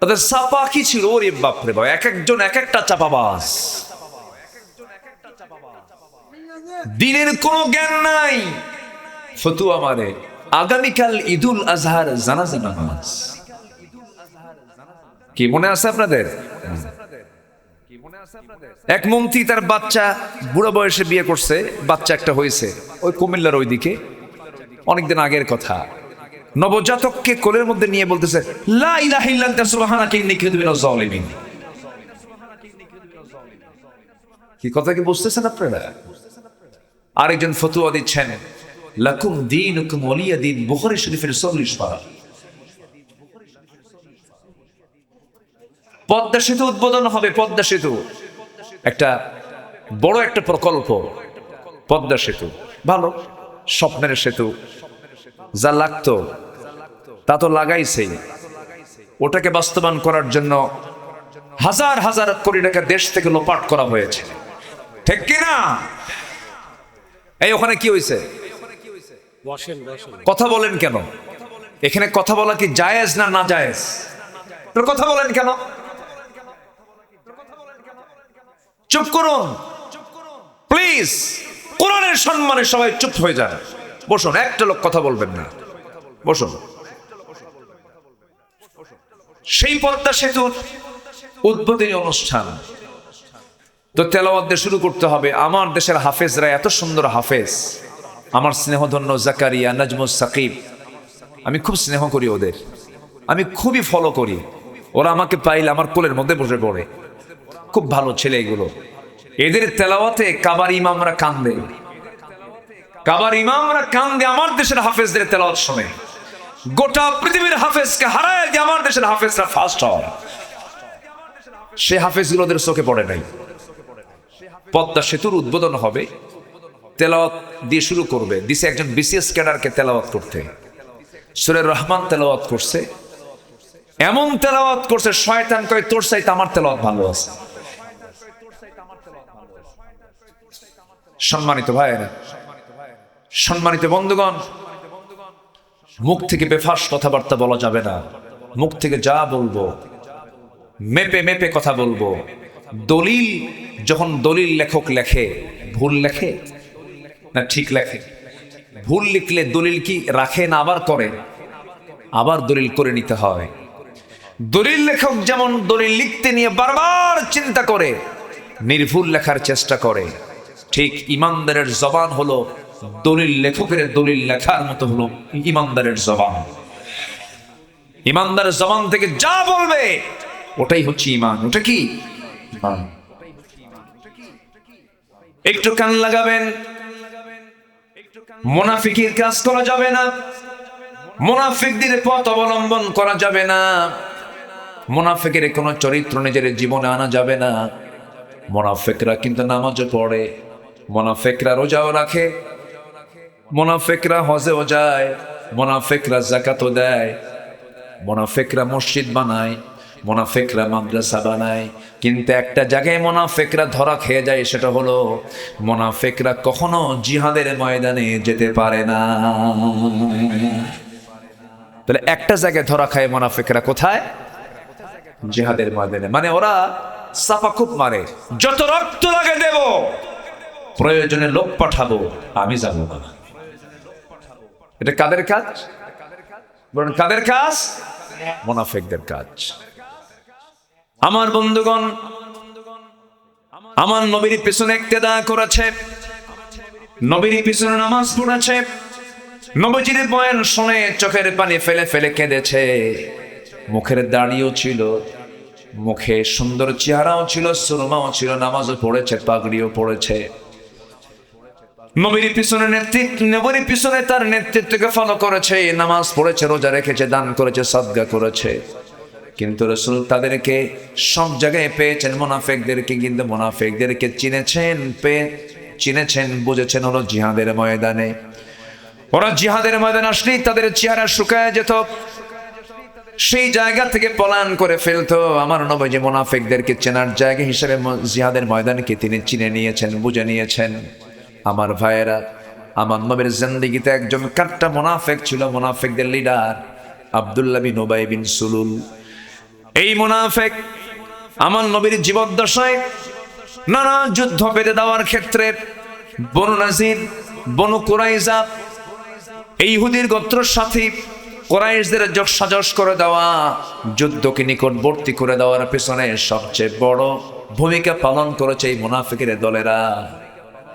তাদের চাপা কি ছিল, ওরে বাপরে বাপ, এক একজন এক একটা চাপাবাজ, দিনের কোনো জ্ঞান নাই। ফতুয়া মারে আগামীকাল ঈদুল আজহার জানাজা নামাজ, কি মনে আছে আপনাদের? এক মন্ত্রী তার বাচ্চা বুড়ো বয়সে বিয়ে করছে, বাচ্চা একটা হয়েছে ওই কুমিল্লার ওইদিকে, অনেকদিন আগের কথা। নবজাতককে কোলের মধ্যে নিয়ে বলতেছে লা ইলাহা ইল্লা আনতা সুবহানাকা ইন্নী কুনতু মিনাজ জালিমিন। কি কথা কি বুঝতেছেন আপনারা? আরেকজন ফতোয়া দিচ্ছেন লাকুম দীনুকুম ওয়ালিয়া দীন, বুখারী শরীফের 40 পারা। পদ্মা সেতু উদ্বোধন হবে, পদ্মা সেতু একটা বড় একটা প্রকল্প, পদ্মা সেতু ভালো স্বপ্নের সেতু, যা লাগতো তা তো লাগাইছেই। ওটাকে বাস্তবায়ন করার জন্য হাজার হাজার কোটি টাকা দেশ থেকে লোপাট করা হয়েছে, ঠিক কিনা? এই ওখানে কি হয়েছে? কথা বলেন কেন? এখানে কথা বলা কি জায়েজ না না জায়েজ? কথা বলেন কেন? চুপ করুন প্লিজ, কোরআনের সম্মানে সবাই চুপ হয়ে যান। বসুন, একটা লোক কথা বলবেন না, বসুন। সেই পদ্মা সেতুর উদ্বোধনী অনুষ্ঠান তো তেলাওয়াত দিয়ে শুরু করতে হবে। আমার দেশের হাফেজরা এত সুন্দর হাফেজ, আমার স্নেহধন্য জাকারিয়া, নাজমুস সাকিব, আমি খুব স্নেহ করি ওদের, আমি খুবই ফলো করি। ওরা আমাকে পাইলে আমার কোলের মধ্যে বসে পড়ে, খুব ভালো ছেলে এগুলো। এদের তেলাওয়াতে কাবার ইমামরা কান্দে, কাবার ইমামরা কান্দে আমার দেশের হাফেজদের তেলাওয়াত শুনে। গোটা পৃথিবীর হাফেজকে হারায় দিয়ে আমার দেশের হাফেজরা ফার্স্ট হয়। সে হাফেজগুলোদের চোখে পড়ে নাই। পদ্মা সেতুর উদ্বোধন হবে, তেলাওয়াত দিয়ে শুরু করবে, দিছে একজন বিসিএস ক্যাডারকে তেলাওয়াত করতে। সূরা রহমান তেলাওয়াত করছে, এমন তেলাওয়াত করছে শয়তান কয় তোর চাইতে আমার তেলাওয়াত ভালো আছে। সম্মানিত ভাইয়েরা, সম্মানিত বন্ধুগণ, মুখ থেকে বেফাস কথাবার্তা বলা যাবে না। মুখ থেকে যা বলবো মেপে মেপে কথা বলবো। দলিল যখন দলিল লেখক লেখে, ভুল লেখে না ঠিক লেখে? ভুল লিখলে দলিল কি রাখে না আবার করে? আবার দলিল করে নিতে হয়। দলিল লেখক যেমন দলিল লিখতে নিয়ে বারবার চিন্তা করে নির্ভুল লেখার চেষ্টা করে, ঠিক ইমানদারের জবান হলো দলিল লেখকের দলিল লেখার মতো হলো ইমানদারের জবান। ইমানদারের জবান থেকে যা বলবে ওটাই হচ্ছে ইমান। ওটা কি ইমান? একটু কান লাগাবেন, মুনাফিকের কাজ করা যাবে না, মুনাফিকদের পথ অবলম্বন করা যাবে না, মুনাফিকের কোনো চরিত্র নিজের জীবনে আনা যাবে না। মুনাফিকরা কিন্তু নামাজও পড়ে, মুনাফিকরা রোজাও রাখে, মুনাফিকরা হজেও যায়, মুনাফিকরা যাকাতও দেয়, মুনাফিকরা মসজিদ বানায়, মুনাফিকরা মাদ্রাসা বানায়। কিন্তু একটা জায়গায় মুনাফিকরা ধরা খেয়ে যায়, সেটা হলো মুনাফিকরা কখনো জিহাদের ময়দানে যেতে পারে না। তাহলে একটা জায়গায় ধরা খায় মুনাফিকরা, কোথায়? জিহাদের ময়দানে। মানে ওরা চাপা খুব মারে, যত রক্ত লাগে দেব, প্রয়োজনে লোক পাঠাবো, আমি যাবো না। এটা কাদের কাজ? বলুন কাদের কাজ? মুনাফিকদের কাজ। আমার বন্ধুগণ, আমার নবীর পিছনে ইক্তেদা করেছে, নবীর পিছনে নামাজ পড়েছে, নবীজির বয়ান শুনে চোখের পানি ফেলে ফেলে কেঁদেছে। মুখের দাড়িও ছিল, মুখে সুন্দর চেহারাও ছিল, সুরমাও ছিল, নামাজও পড়েছে, পাগড়িও পড়েছে। নবীর পিছনে নেতৃত্ব, নবীর পিছনে তার নেতৃত্বকে ফলো করেছে, নামাজ পড়েছে, রোজা রেখেছে, দান করেছে, সাদকা করেছে। কিন্তু রাসূল তাদেরকে সব জায়গায় পেয়েছেন, মুনাফিকদেরকে কিন্তু মুনাফিকদেরকে চিনেছেন, বুঝেছেন হলো জিহাদের ময়দানে। ওরা জিহাদের ময়দানে আসলেই তাদের চেহারা শুকায় যেত, সেই জায়গা থেকে পলায়ন করে ফেলতো। আমার নবী মুনাফিকদেরকে চেনার জায়গা হিসেবে জিহাদের ময়দানকে তিনি চিনে নিয়েছেন, বুঝে নিয়েছেন। আমার ভাইয়েরা, আমার নবীর জিন্দেগিতে একজন কাট্টা মুনাফিক ছিল, মুনাফিকদের লিডার, আব্দুল্লাহ বিন উবাই বিন সুলুল। এই মুনাফিক আমার নবীর জীবদ্দশায় নানা যুদ্ধ বেঁধে দেওয়ার ক্ষেত্রে বনু নাজির, বনু কুরাইজা, এই ইহুদির গোত্রের সাথে কুরাইশদের যোগসাজশ করে দেওয়া, যুদ্ধকে নিকটবর্তী করে দেওয়ার পেছনে সবচেয়ে বড় ভূমিকা পালন করেছে এই মুনাফিকের দলেরা।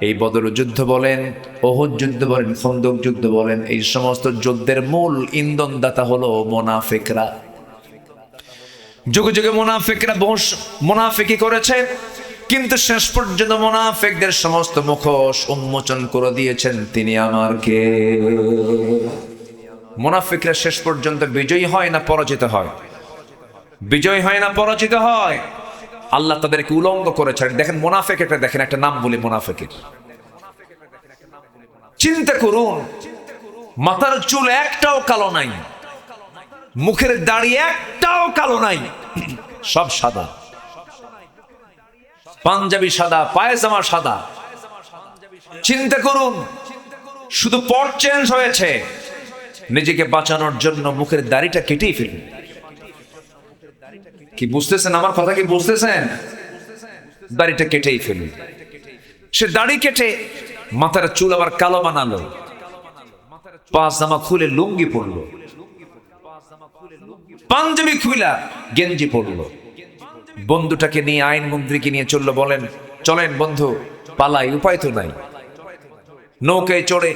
এই বদর যুদ্ধ বলেন, ওহুদ যুদ্ধ বলেন, খন্দক যুদ্ধ বলেন, এই সমস্ত যুদ্ধের মূল ইন্ধনদাতা হলো মুনাফিকরা। যুগে যুগে মুনাফিকরা বহু মুনাফিকি করেছে, কিন্তু শেষ পর্যন্ত মুনাফিকদের সমস্ত মুখোশ উন্মোচন করে দিয়েছেন তিনি আমার কে। মুনাফিকরা শেষ পর্যন্ত বিজয়ী হয় না পরাজিত হয়? বিজয় হয় না পরাজিত হয়? আল্লাহ তাদেরকে উলঙ্গ করেছেন। দেখেন মুনাফিক, একটা দেখেন, একটা নাম বলি মুনাফিকের। চিন্তা করুন, মাথার চুল একটাও কালো নাই, মুখের দাড়ি একটাও কালো নাই, সব সাদা, পাঞ্জাবি সাদা, পায়জামা সাদা। চিন্তা করুন, শুধু পট চেঞ্জ হয়েছে, নিজেকে বাঁচানোর জন্য মুখের দাড়িটা কেটেই ফেলুন। কি বুঝতেছেন আমার কথা? কি বুঝতেছেন? দাড়িটা কেটেই ফেলুন। সে দাড়ি কেটে মাথার চুল আবার কালো বানালো, পাজামা খুলে লুঙ্গি পরলো, পাঞ্জাবি খুলা গেঞ্জি পরলো, বন্ধুটাকে নিয়ে, আইন মন্ত্রীকে নিয়ে চললো, বলেন চলেন বন্ধু পালাই, উপায় তো নাই। নৌকায় চড়ে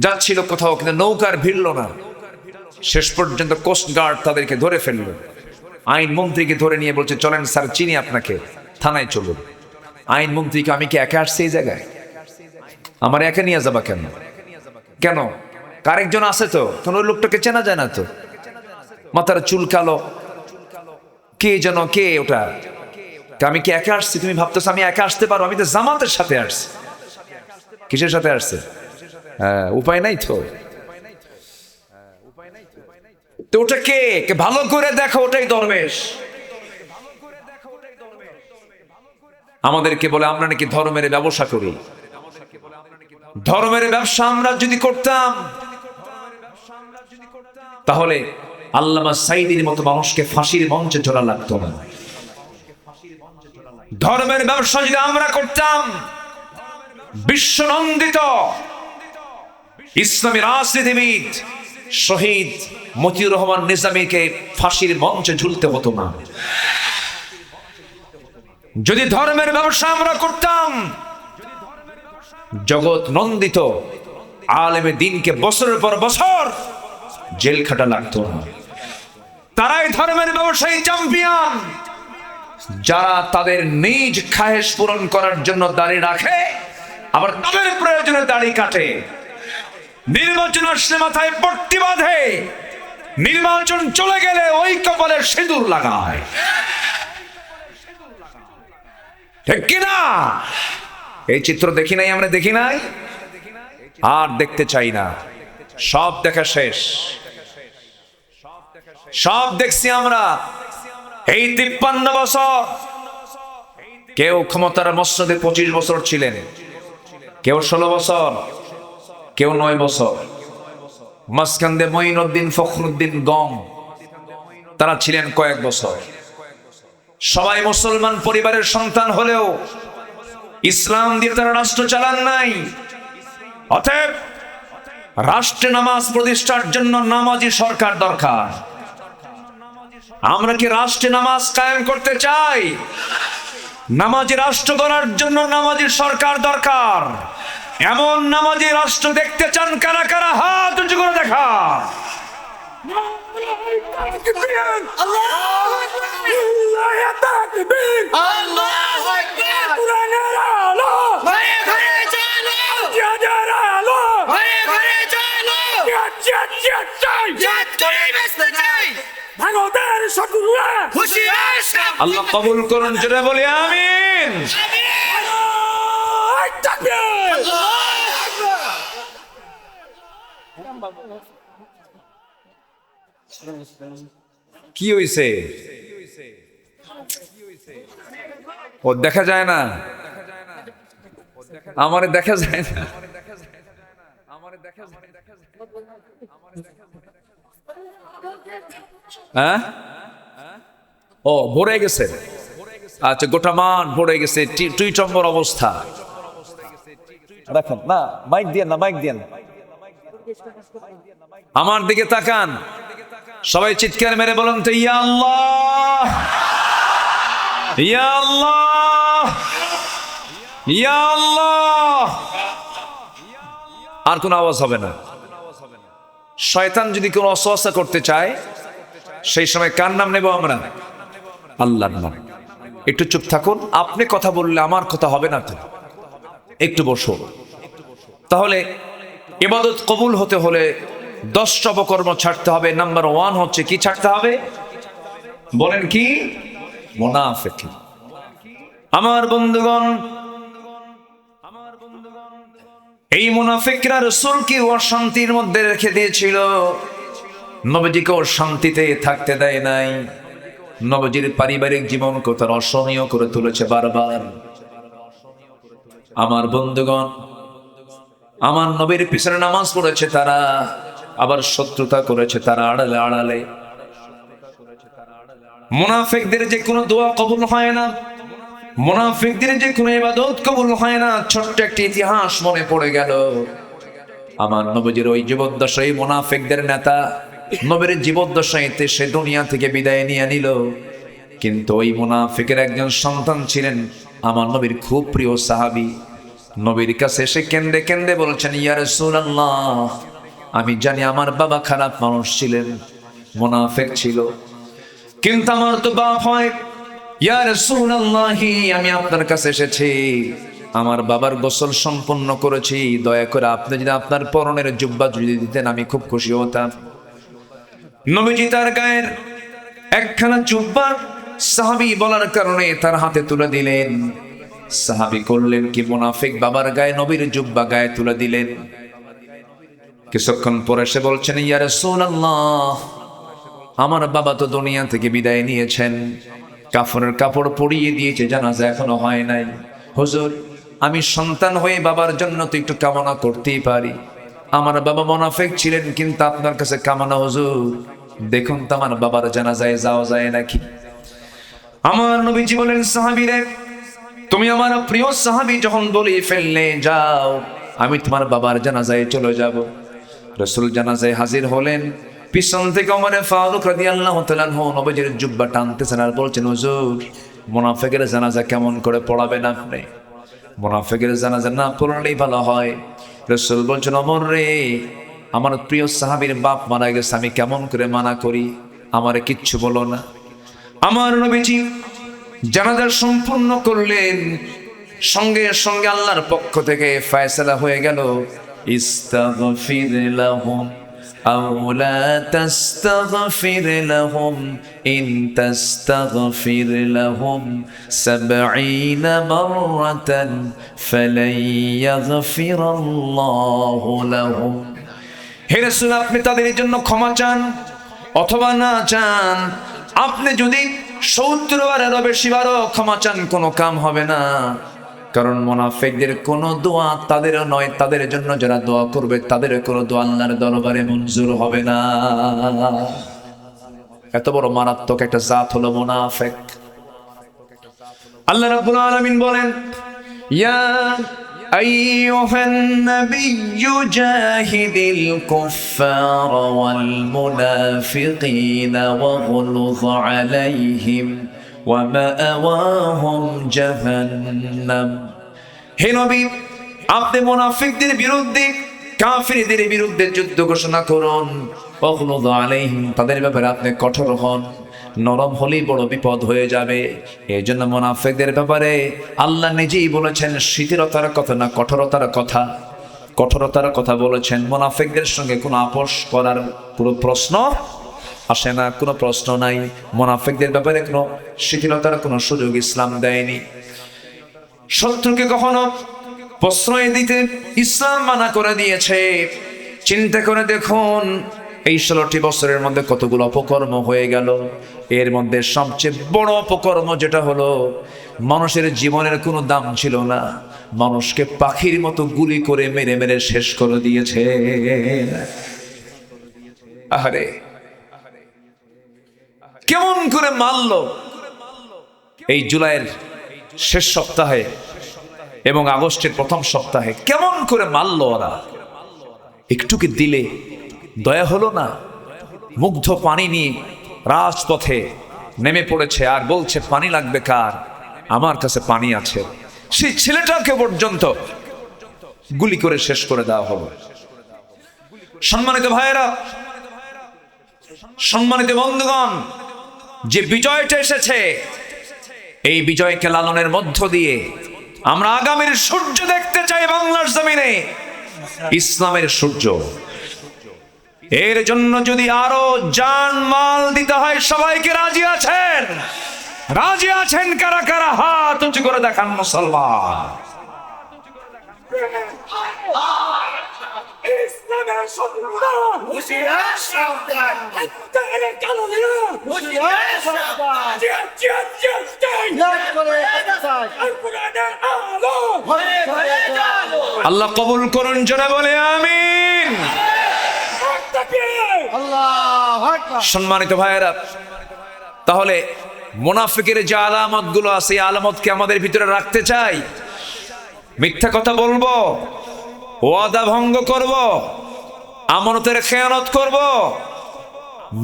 যাচ্ছিল কোথাও, কিন্তু নৌকার ভিড়ল না। শেষ পর্যন্ত কোস্ট গার্ড তাদেরকে ধরে ফেললো। আইন মন্ত্রীকে ধরে নিয়ে বলছে, চলেন স্যার, চিনি আপনাকে, থানায় চলুন। আইন মন্ত্রীকে, আমি কি একা আসছি এই জায়গায়? আমার একা নিয়ে যাবা কেন? কেন আরেকজন আছে তো? কোন ওই লোকটাকে চেনা যায় না তো, মাথার চুল কালো, কে যেন, কে ওটা? আমি কি একা আসছি? তুমি ভাবতেছো আমি একা আসতে পারো? আমি তো জামাতের সাথে আসছি। কিসের সাথে আসছে? হ্যাঁ, উপায় নাই তো। তো ওটা কে? ভালো করে দেখো, ওটাই দরবেশ। আমাদেরকে বলে আমরা নাকি ধর্মের ব্যবসা করি। ধর্মের ব্যবসা আমরা যদি করতাম, তাহলে আল্লামা সাঈদীর মতো মানুষকে ফাঁসির মঞ্চে চড়া লাগতো না। ধর্মের ব্যবসা যদি আমরা করতাম, বিশ্বনন্দিত ইসলামী রাজনীতিবিদ শহীদ মতিউর রহমান নিজামীকে ফাঁসির মঞ্চে ঝুলতে হতো না। যদি ধর্মের ব্যবসা আমরা করতাম, জগৎ নন্দিত আলেমে দ্বীনকে বছরের পর বছর জেল খাটা লাগতো না। তারাই ধর্মের ব্যবসায়ী চ্যাম্পিয়ন, যারা তাদের নিজ খায়েশ পূরণ করার জন্য দাড়ি রাখে, আবার তাদের প্রয়োজনে দাড়ি কাটে। নির্বাচন আসলে মাথায় পট্টি বাঁধে, নির্বাচন চলে গেলে ওই কপালে সিঁদুর লাগায়। ঠিক কিনা? এই চিত্র দেখি নাই আমরা, দেখি নাই, আর দেখতে চাই না। সব দেখা শেষ, সব দেখছি আমরা। এই 53 বছর কেউ ক্ষমতার মসনদে 25 বছর ছিলেন, কেউ 16 বছর, কেউ 9 বছর। মাঝখানে মঈনুদ্দিন ফখরুদ্দিন গম, তারা ছিলেন কয়েক বছর। সবাই মুসলমান পরিবারের সন্তান হলেও ইসলাম দিয়ে তারা রাষ্ট্র চালান নাই। অতএব রাষ্ট্রে নামাজ প্রতিষ্ঠার জন্য নামাজি সরকার দরকার। আমরা কি রাষ্ট্রে নামাজ কায়েম করতে চাই? নামাজি রাষ্ট্র গড়ার জন্য নামাজি সরকার দরকার। এমন নামাজি রাষ্ট্র দেখতে চান কারা কারা? হাত উঁচু করে দেখা। আল্লাহ কবুল করুন, জোরে বলি আমিন। কি হইছে? ও দেখা যায় না, আমারে দেখা যায় না। হ্যাঁ, ও ভরে গেছে। আচ্ছা, গোটা মাঠ ভরে গেছে, টুইটম্বর অবস্থা। দেখেন না, মাইক দিয়ে না, মাইক দিয়ে না, আমার দিকে তাকান, সবাই চিৎকার মেরে বলুন তো, ইয়া আল্লাহ, ইয়া আল্লাহ, ইয়া আল্লাহ। আর কোনো আওয়াজ হবে না। শয়তান যদি কোনো অসওয়াসা করতে চায়, সেই সময় কার নাম নেব আমরা? আল্লাহর নাম। একটু চুপ থাকুন, আপনি কথা বললে আমার কথা হবে না তো, একটু বসো। তাহলে ইবাদত কবুল হতে হলে 10টা অপকর্ম ছাড়তে হবে। নাম্বার 1 হচ্ছে কি ছাড়তে হবে? বলেন কি? মুনাফিকি। আমার বন্ধুগণ, এই মুনাফিকরা রাসূলকে অশান্তির মধ্যে রেখে দিয়েছিল, নবীজিকে শান্তিতে থাকতে দেয় নাই। নবীজির পারিবারিক জীবনকে তারা অসহনীয় করে তুলেছে বারবার। আমার বন্ধুগণ, আমার নবীর পিছনে নামাজ পড়েছে তারা, আবার শত্রুতা করেছে তারা আড়ালে আড়ালে। মুনাফিকদের যে কোনো দোয়া কবুল হয় না, মুনাফিকদের যে কোনো ইবাদত কবুল হয় না। ছোট্ট একটি ইতিহাস মনে পড়ে গেল। আমার নবীজির ওই জীবদ্দশায় মুনাফিকদের নেতা নবীর জীবদ্দশাইতে সে দুনিয়া থেকে বিদায় নিয়ে নিল, কিন্তু ওই মুনাফিকের একজন সন্তান ছিলেন আমার নবীর খুব প্রিয় সাহাবী। নবীর কাছে এসে কেন্দে কেন্দে বলছেন, ইয়া রাসূলুল্লাহ, আমি জানি আমার বাবা খারাপ মানুষ ছিলেন, মুনাফিক ছিল, কিন্তু আমার তো বাপ হয়। ইয়া রাসূলুল্লাহ, আমি আপনার কাছে এসেছি, আমার বাবার গোসল সম্পন্ন করেছি, দয়া করে আপনি যদি আপনার পরনের জুব্বা যদি দিতেন আমি খুব খুশি হতাম। নবীজি তার গায়ের একখানা জুব্বা সাহাবী বলার কারণে তার হাতে তুলে দিলেন। সাহাবী করলেন কি, মুনাফিক বাবার গায়ে নবীর জুব্বা গায়ে তুলে দিলেন। কিছুক্ষণ পরে সে বলছেন, ইয়া রাসূলুল্লাহ, আমার বাবা তো দুনিয়া থেকে বিদায় নিয়েছেন, কাফনের কাপড় পরিয়ে দিয়েছে, জানাজা এখনো হয় নাই। হুজুর, আমি সন্তান হয়ে বাবার জন্য তো একটু কামনা করতেই পারি। আমার বাবা মুনাফিক ছিলেন, কিন্তু আপনার কাছে কামনা হুজুর, দেখুন তো আমার বাবার জানাজায় যাওয়া যায় নাকি। আমার নবীজি বলেন, সাহাবীরে, তুমি আমার প্রিয় সাহাবী যখন বলে ফেললে, যাও, আমি তোমার বাবার জানাজায় চলে যাব। রাসূল জানাজায় হাজির হলেন। পিছন থেকে ওমর ফারুক রাদিয়াল্লাহু তাআলা আনহু নবীজির জুব্বা টানতেছেন আর বলছেন, হুজুর, মুনাফিকের জানাজা কেমন করে পড়াবেন আপনি? মুনাফিকের জানাজা না পড়লেই ভালো হয়। রাসূল বলছেন, ওমর রে, আমার প্রিয় সাহাবীর বাপ মারা গেছে, আমি কেমন করে মানা করি, আমারে কিচ্ছু বলো না। আমার নবীজি জানাজা সম্পূর্ণ করলেন, সঙ্গে সঙ্গে আল্লাহর পক্ষ থেকে ফয়সালা হয়ে গেল, ইস্তাগফির লাহুম আও লা তাস্তাগফির লাহুম ইন তাস্তাগফির লাহুম ৭০ মাররাতান ফালান ইয়াগফিরাল্লাহু লাহুম। হে রাসূল, আপনি তাদের জন্য ক্ষমা চান অথবা না চান, আপনি যদি ৭০ বারেরও বেশি বারও ক্ষমা চান, কোনো কাম হবে না। কারণ মুনাফিকদের কোনো দোয়া তাদের নয়, তাদের জন্য যারা দোয়া করবে তাদের কোনো দোয়া আল্লাহর দরবারে মঞ্জুর হবে না। এত বড় মারাত্মক একটা জাত হলো মুনাফিক। আল্লাহ রাব্বুল আলামিন বলেন, ইয়া আইয়ুহান নাবিয়্যু জাহিদিল কুফফার ওয়াল মুনাফিকিনা ওয়াগলুয আলাইহিম ওয়া মাআওয়াহুম জাহান্নাম। হে নবী, আপনি মুনাফিকদের বিরুদ্ধে, কাফিরদের বিরুদ্ধে যুদ্ধ ঘোষণা করুন। ওয়াগলুয আলাইহিম, তাদের ব্যাপারে আপনি কঠোর হন। নরম হলেই বড় বিপদ হয়ে যাবে। এই জন্য মুনাফিকদের ব্যাপারে আল্লাহ নিজেই বলেছেন শিথিলতার কথা না, কঠোরতার কথা। কঠোরতার কথা বলেছেন। মুনাফিকদের সঙ্গে কোনো আপোষ করার পুরো প্রশ্ন আসে না, কোনো প্রশ্ন নাই। মুনাফিকদের ব্যাপারে কোনো শিথিলতার কোনো সুযোগ ইসলাম দেয়নি। শত্রুকে কখনো প্রশ্রয় দিতে ইসলাম মানা করে দিয়েছে। চিন্তা করে দেখুন, এই 16টি বছরের মধ্যে কতগুলো অপকর্ম হয়ে গেল। এর মধ্যে সবচেয়ে বড় অপকর্ম যেটা হলো, মানুষের জীবনের কোনো দাম ছিল না, মানুষকে পাখির মতো গুলি করে মেরে মেরে শেষ করে দিয়েছে। আহারে, কেমন করে মারল এই জুলাইয়ের শেষ সপ্তাহে এবং আগস্টের প্রথম সপ্তাহে, কেমন করে মারল ওরা। একটু কি দিলে দয়া হলো না? মুগ্ধ পানি নিয়ে রাজপথে নেমে পড়েছে আর বলছে পানি লাগবে কার? আমার কাছে পানি আছে। সেই ছেলেটাকে পর্যন্ত গুলি করে শেষ করে দেওয়া হলো। সম্মানিত ভাইয়েরা, সম্মানিত বন্ধুগণ, যে বিজয়টা এসেছে এই বিজয়কে লালনের মধ্য দিয়ে আমরা আগামীর সূর্য দেখতে চাই বাংলার জমিনে, ইসলামের সূর্য। এর জন্য যদি আরো জান মাল দিতে হয়, সবাইকে রাজি আছেন? রাজি আছেন কারা কারা? হাত উঁচু করে দেখান মুসলমান। ইসলামের সূর্য হুঁশিয়ার সাবধান, ইত্তেহাদের কালোদিরা হুঁশিয়ার সাবধান, জিহাদ জিহাদ জিহাদ চাই, জিহাদ করে চাই, আল কোরআনের আলো ঘরে ঘরে জালো। আল্লাহ কবুল করুন, জোরে বলে আমিন। আল্লাহু আকবার। সম্মানিত ভাইয়েরা, তাহলে মুনাফিকের যে আলামত গুলো আছে, এই আলামতকে আমাদের ভিতরে রাখতে চাই। মিথ্যা কথা বলবো, ওয়াদা ভঙ্গ করব, আমানতের খেয়ানত করব,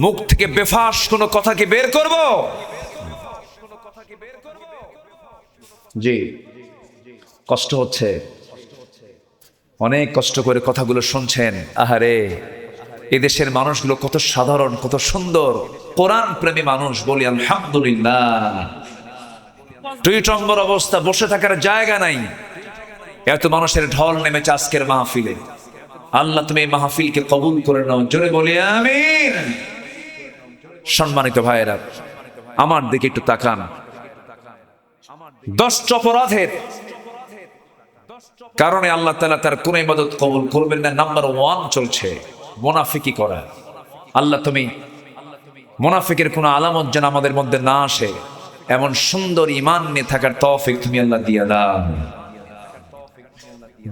মুখ থেকে বেফাস কোনো কথাকে বের করব। জি, কষ্ট হচ্ছে, অনেক কষ্ট করে কথাগুলো শুনছেন। আহারে, এদেশের মানুষগুলো কত সাধারণ, কত সুন্দর, কোরআন প্রেমী মানুষ। বলি আলহামদুলিল্লাহ। দুই নম্বর অবস্থা, বসে থাকার জায়গা নাই। এত মানুষের ঢল নেমেছে আজকের মাহফিলে। আল্লাহ তুমি এই মাহফিলকে কবুল করে নাও, জোরে বলি আমিন। সম্মানিত ভাইয়েরা, আমার দিকে একটু তাকান। 10টা অপরাধের কারণে আল্লাহ তাআলা তার কোন ইবাদত কবুল করবেন না। নাম্বার 1 চলছে মুনাফিকি করা। আল্লাহ তুমি মুনাফিকের কোন আলামত যেন আমাদের মধ্যে না আসে, এমন সুন্দর ঈমান নিয়ে থাকার তৌফিক তুমি আল্লাহ দিয়া দাও।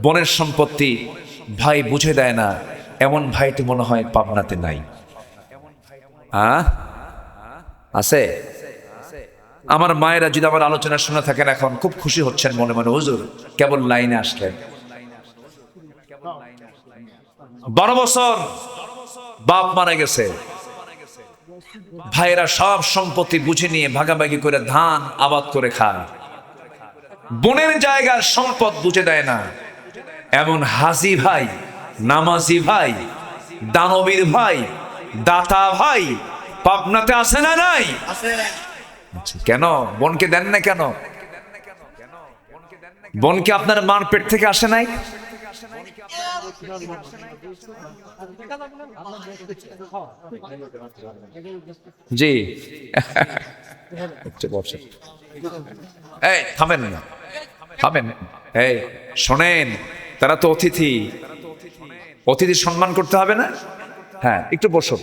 বোনের সম্পত্তি ভাই বুঝে দেয় না, এমন ভাই তো মনে হয় পাবনাতে নাই। আছে? আমার মায়েরা যদি আমার আলোচনা শুনে থাকেন, এখন খুব খুশি হচ্ছেন মনে মনে, হুজুর কেবল লাইনে আসলেন। 12 বছর বাপ মারা গেছে, ভাইরা সব সম্পত্তি বুঝে নিয়ে ভাগাভাগি করে ধান আবাদ করে খায়। বোনের জায়গার সম্পদ বুঝে দেয় না, এমন হাজি ভাই, নামাজি ভাই, দানবীর ভাই, দাতা ভাই পাবনাতে আছে না নাই? কেন বোনকে দেন না? কেন বোনকে আপনার মার পেট থেকে আসে নাই? জি, এই থামেন না, থামেন। এই শোনেন, তারা তো অতিথি, অতিথির সম্মান করতে হবে না? হ্যাঁ, একটু বসো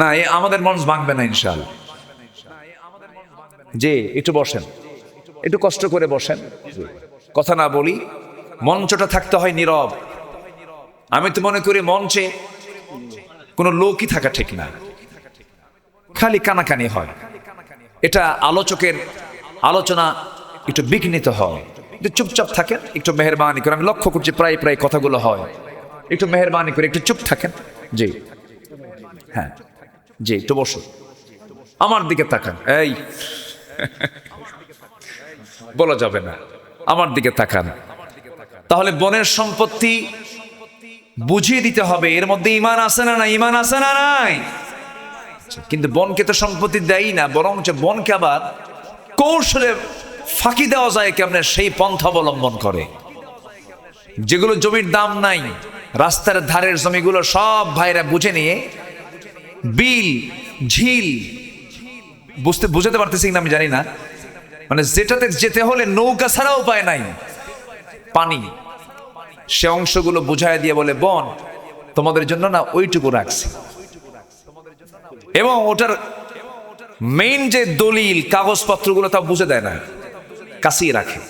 না, আমাদের মন ভাঙবে না ইনশাআল্লাহ। জি, একটু বসেন, একটু কষ্ট করে বসেন, কথা না বলি। মঞ্চটা থাকতে হয় নীরব। আমি তো মনে করি মঞ্চে কোনো লোকই থাকা ঠিক না, খালি কানাকানি হয়। এটা আলোচকের আলোচনা একটু বিঘ্নিত হয়। একটু চুপচাপ থাকেন, একটু মেহেরবানি করে। আমি লক্ষ্য করছি প্রায় প্রায় কথাগুলো হয়। একটু মেহেরবানি করে একটু চুপ থাকেন। জি, হ্যাঁ, জি, একটু বসুন, আমার দিকে তাকান। এই বলা যাবে না, আমার দিকে তাকান। তাহলে বোনের সম্পত্তি বুঝিয়ে দিতে হবে, এর মধ্যে ঈমান আছে না নাই? ঈমান আছে না নাই? কিন্তু বোনকে তো সম্পত্তি দেয় না, বরং বোনকে আবার কৌশলে ফাঁকি দেওয়া যায় কেমনে, সেই পন্থা অবলম্বন করে। যেগুলো জমির দাম নাই, রাস্তার ধারের জমিগুলো সব ভাইরা বুঝে নিয়ে বিল, ঝিল, বুঝতে পারতেছি না আমি জানি না, মানে যেটাতে যেতে হলে নৌকা ছাড়া উপায় নাই, পানি, সে অংশগুলো বুঝায় দিয়ে বলে, বোন তোমাদের জন্য না ওইটুকু রাখছি। এবং ওটার মেইন যে দলিল কাগজপত্রগুলো তা বুঝে দেয় না, কাছেই রাখে।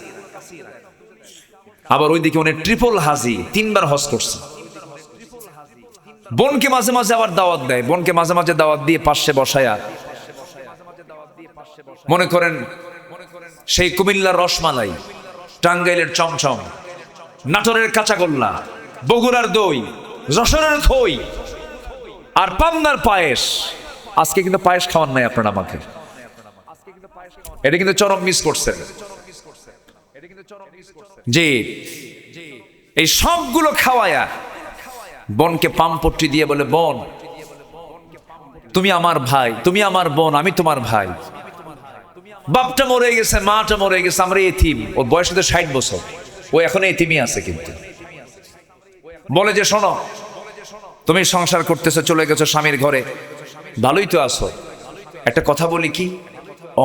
আবার ওইদিকে উনি ট্রিপল হাজি, 3 বার হজ করছে। বোনকে মাঝে মাঝে আবার দাওয়াত দেয়, বোনকে মাঝে মাঝে দাওয়াত দিয়ে পাশে বসায়া, মনে করেন সেই কুমিল্লার রসমালাই, টাঙ্গাইলের চমচম, নাটোরের কাঁচাগোল্লা, বগুড়ার দই, যশোরের খই আর পাবনার পায়েস। আজকে কিন্তু পায়েস খাওয়ান নাই আপনারা আমাকে, এটা কিন্তু চরম মিস করছেন। জি, এই সবগুলো খাওয়ায়া বোনকে পামপট্টি দিয়ে বলে, বোন তুমি আমার ভাই, তুমি আমার বোন, আমি তোমার ভাই। বাপটা মরে গেছে, মাটা মরে গেছে, আমরা এতিম। ওর বয়স তো 60 বছর, ও এখন এতিমই আছে। কিন্তু বলে যে শোনো, তুমি সংসার করতেছো, চলে গেছো স্বামীর ঘরে, ভালোই তো আছো। একটা কথা বলি কি,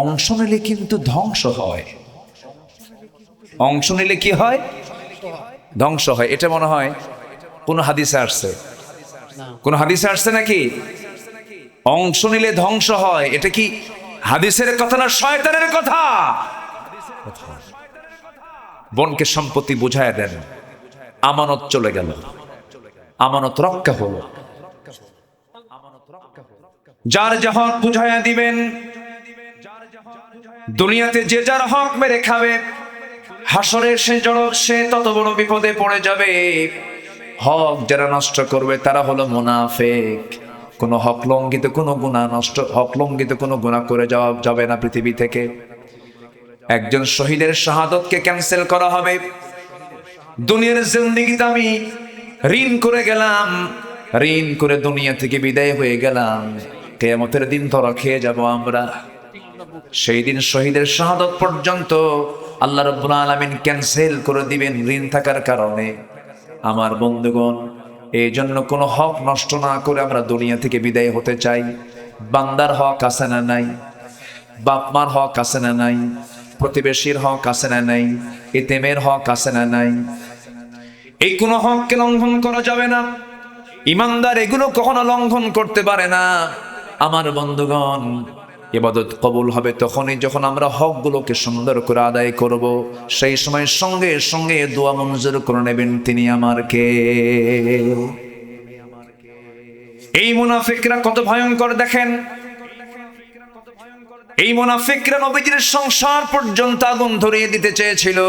অংশ নিলে কিন্তু ধ্বংস হয়। অংশ নিলে কি হয়? ধ্বংস হয়। এটা মনে হয় কোন হাদিসে আসছে, কোন হাদিসে আসছে নাকি? অংশ নিলে ধ্বংস হয়, এটা কি হাদিসের কথা না শয়তানের কথা? বোনকে সম্পত্তি বুঝায় দেন, আমানত চলে গেল, আমানত রক্ষা হলো। যার যা হক বুঝাইয়া দিবেন, দুনিয়াতে যে যার হক মেরে খাবে, হাসরে সে তত বড় বিপদে পড়ে যাবে। হক যারা নষ্ট করবে তারা হলো মুনাফিক। কোনো হক লঙ্ঘিত, কোনো গুনাহ নষ্ট, হক লঙ্ঘিত কোনো গুনাহ করে যাওয়া যাবে না পৃথিবী থেকে। একজন শহীদের শাহাদতকে ক্যান্সেল করা হবে। দুনিয়ার জিন্দেগিতে আমি ঋণ করে গেলাম, ঋণ করে দুনিয়া থেকে বিদায় হয়ে গেলাম, কিয়ামতের দিন ধরা খেয়ে যাব আমরা। সেই দিন শহীদের শাহাদত পর্যন্ত আল্লাহ রাব্বুল আলামিন ক্যান্সেল করে দিবেন ঋণ থাকার কারণে। আমার বন্ধুগণ, এই জন্য কোনো হক নষ্ট না করে আমরা দুনিয়া থেকে বিদায় হতে চাই। বান্দার হক আছে না নাই? বাপ মার হক আছে না নাই? প্রতিবেশীর হক আছে না নাই? এতিমের হক আছে না নাই? এই কোনো হককে লঙ্ঘন করা যাবে না। ইমানদার এগুলো কখনো লঙ্ঘন করতে পারে না। আমার বন্ধুগণ, ইবাদত কবুল হবে তখনই যখন আমরা হকগুলোকে সুন্দর করে আদায় করব। সেই সময় সঙ্গে সঙ্গে দোয়া মঞ্জুর করে নেবেন তিনি আমার কে। এই মুনাফিকরা কত ভয়ঙ্কর দেখেন। এই মুনাফিকরা নবীজির সংসার পর্যন্ত আগুন ধরিয়ে দিতে চেয়েছিল।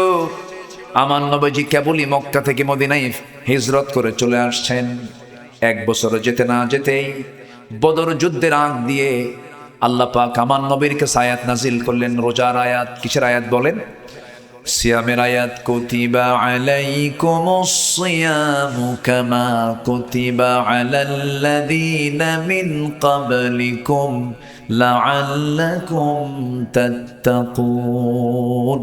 আমার নবীজি কেবলই মক্কা থেকে মদিনায় হিজরত করে চলে আসছেন। 1 বছর যেতে না যেতেই বদর যুদ্ধের আগ দিয়ে আল্লাহ পাক আমার নবীর কাছে আয়াত নাজিল করলেন, রোজার আয়াত। কিসের আয়াত বলেন? সিয়ামের আয়াত। কুতিবা আলাইকুমুস সিয়ামু কামা কুতিবা আলাল্লাযীনা মিন ক্বাবলিকুম লাআল্লাকুম তাত্তাকুন।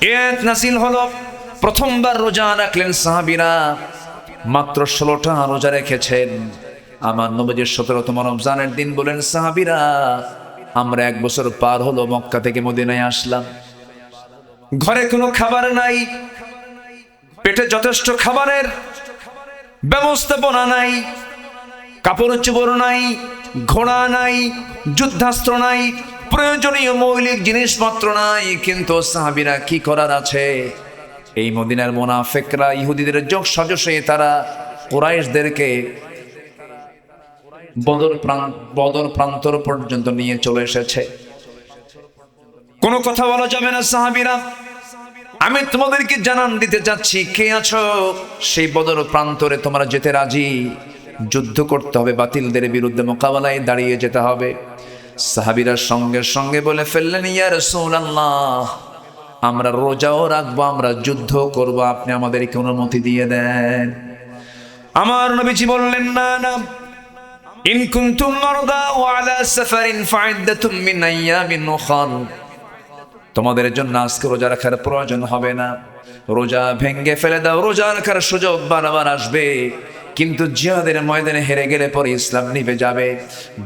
আয়াত নাজিল হলো, প্রথমবার রোজা রাখলেন সাহাবীরা। মাত্র 16টা রোজা রেখেছেন। আমার নবীজির 17তম রমজানের দিন বলেন, সাহাবীরা আমরা 1 বছর পার হলো মক্কা থেকে মদিনায় আসলাম, ঘরে কোনো খাবার নাই, পেটে যথেষ্ট খাবারের ব্যবস্থাপনা নাই, কাপড় চোপড় নাই, ঘোড়া নাই, যুদ্ধাস্ত্র নাই, প্রয়োজনীয় মৌলিক জিনিসপত্র নাই। কিন্তু সাহাবীরা কি করার আছে? এই মদিনার মুনাফিকরা ইহুদিদের যোগ সাজশে তারা কুরাইশদেরকে বদর প্রান্তর পর্যন্ত নিয়ে চলে এসেছে। কোনো কথা বলা যাবে না। সাহাবীরা, আমি তোমাদেরকে জানান দিতে যাচ্ছি, কে আছো সেই বদর প্রান্তরে তোমরা যেতে রাজি? যুদ্ধ করতে হবে, বাতিলদের বিরুদ্ধে মোকাবেলায় দাঁড়িয়ে যেতে হবে। সাহাবীরা সঙ্গে সঙ্গে বলে ফেললেন, ইয়া রাসূলুল্লাহ, আমরা রোজাও রাখবো, আমরা যুদ্ধ করব, আপনি আমাদেরকে অনুমতি দিয়ে দেন। আমার নবীজি বললেন, না না, ইন কুনতুম মারদা ওয়া আলা সাফারিন ফাইদ্দাতুম মিন আইয়ামিন উখর, তোমাদের জন্য আজকে রোজা রাখার প্রয়োজন হবে না, রোজা ভেঙ্গে ফেলে দাও। রোজা রাখার সুযোগ বারবার আসবে, কিন্তু জিহাদের ময়দানে হেরে গেলে পরে ইসলাম নিভে যাবে।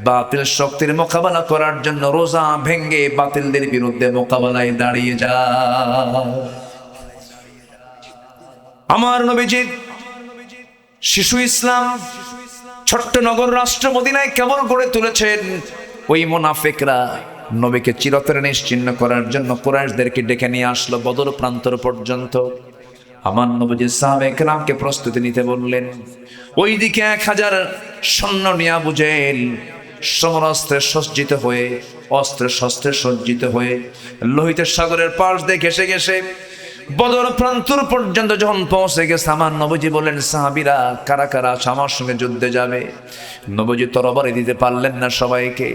বাতিল শক্তির মোকাবেলা করার জন্য রোজা ভেঙ্গে বাতিলদের বিরুদ্ধে মোকাবেলায় দাঁড়িয়ে যাও। আমার নবীজি শিশু ইসলাম ছোট্ট নগর রাষ্ট্র মদিনায় কেমন গড়ে তুলেছেন। ওই মুনাফিকরা নবীকে চিরতরে নিশ্চিহ্ন করার জন্য কুরাইশদেরকে ডেকে নিয়ে আসলো বদর প্রান্তর পর্যন্ত। আমার নবীজি সাহাবায়ে কেরামকে প্রস্তুতি নিতে বললেন। ওইদিকে 1000 সৈন্য নিয়ে আবু জেহেল সমরাস্ত্রে সজ্জিত হয়ে, অস্ত্রে শস্ত্রে সজ্জিত হয়ে লোহিতের সাগরের পাশ দিয়ে ঘেসে ঘেসে বদর প্রান্তর পর্যন্ত যখন পৌঁছে গেছে, আমার নবীজি বললেন, সাহাবীরা কারা কারা আছে আমার সঙ্গে যুদ্ধে যাবে? নবীজি তরবারি দিতে পারলেন না সবাইকে,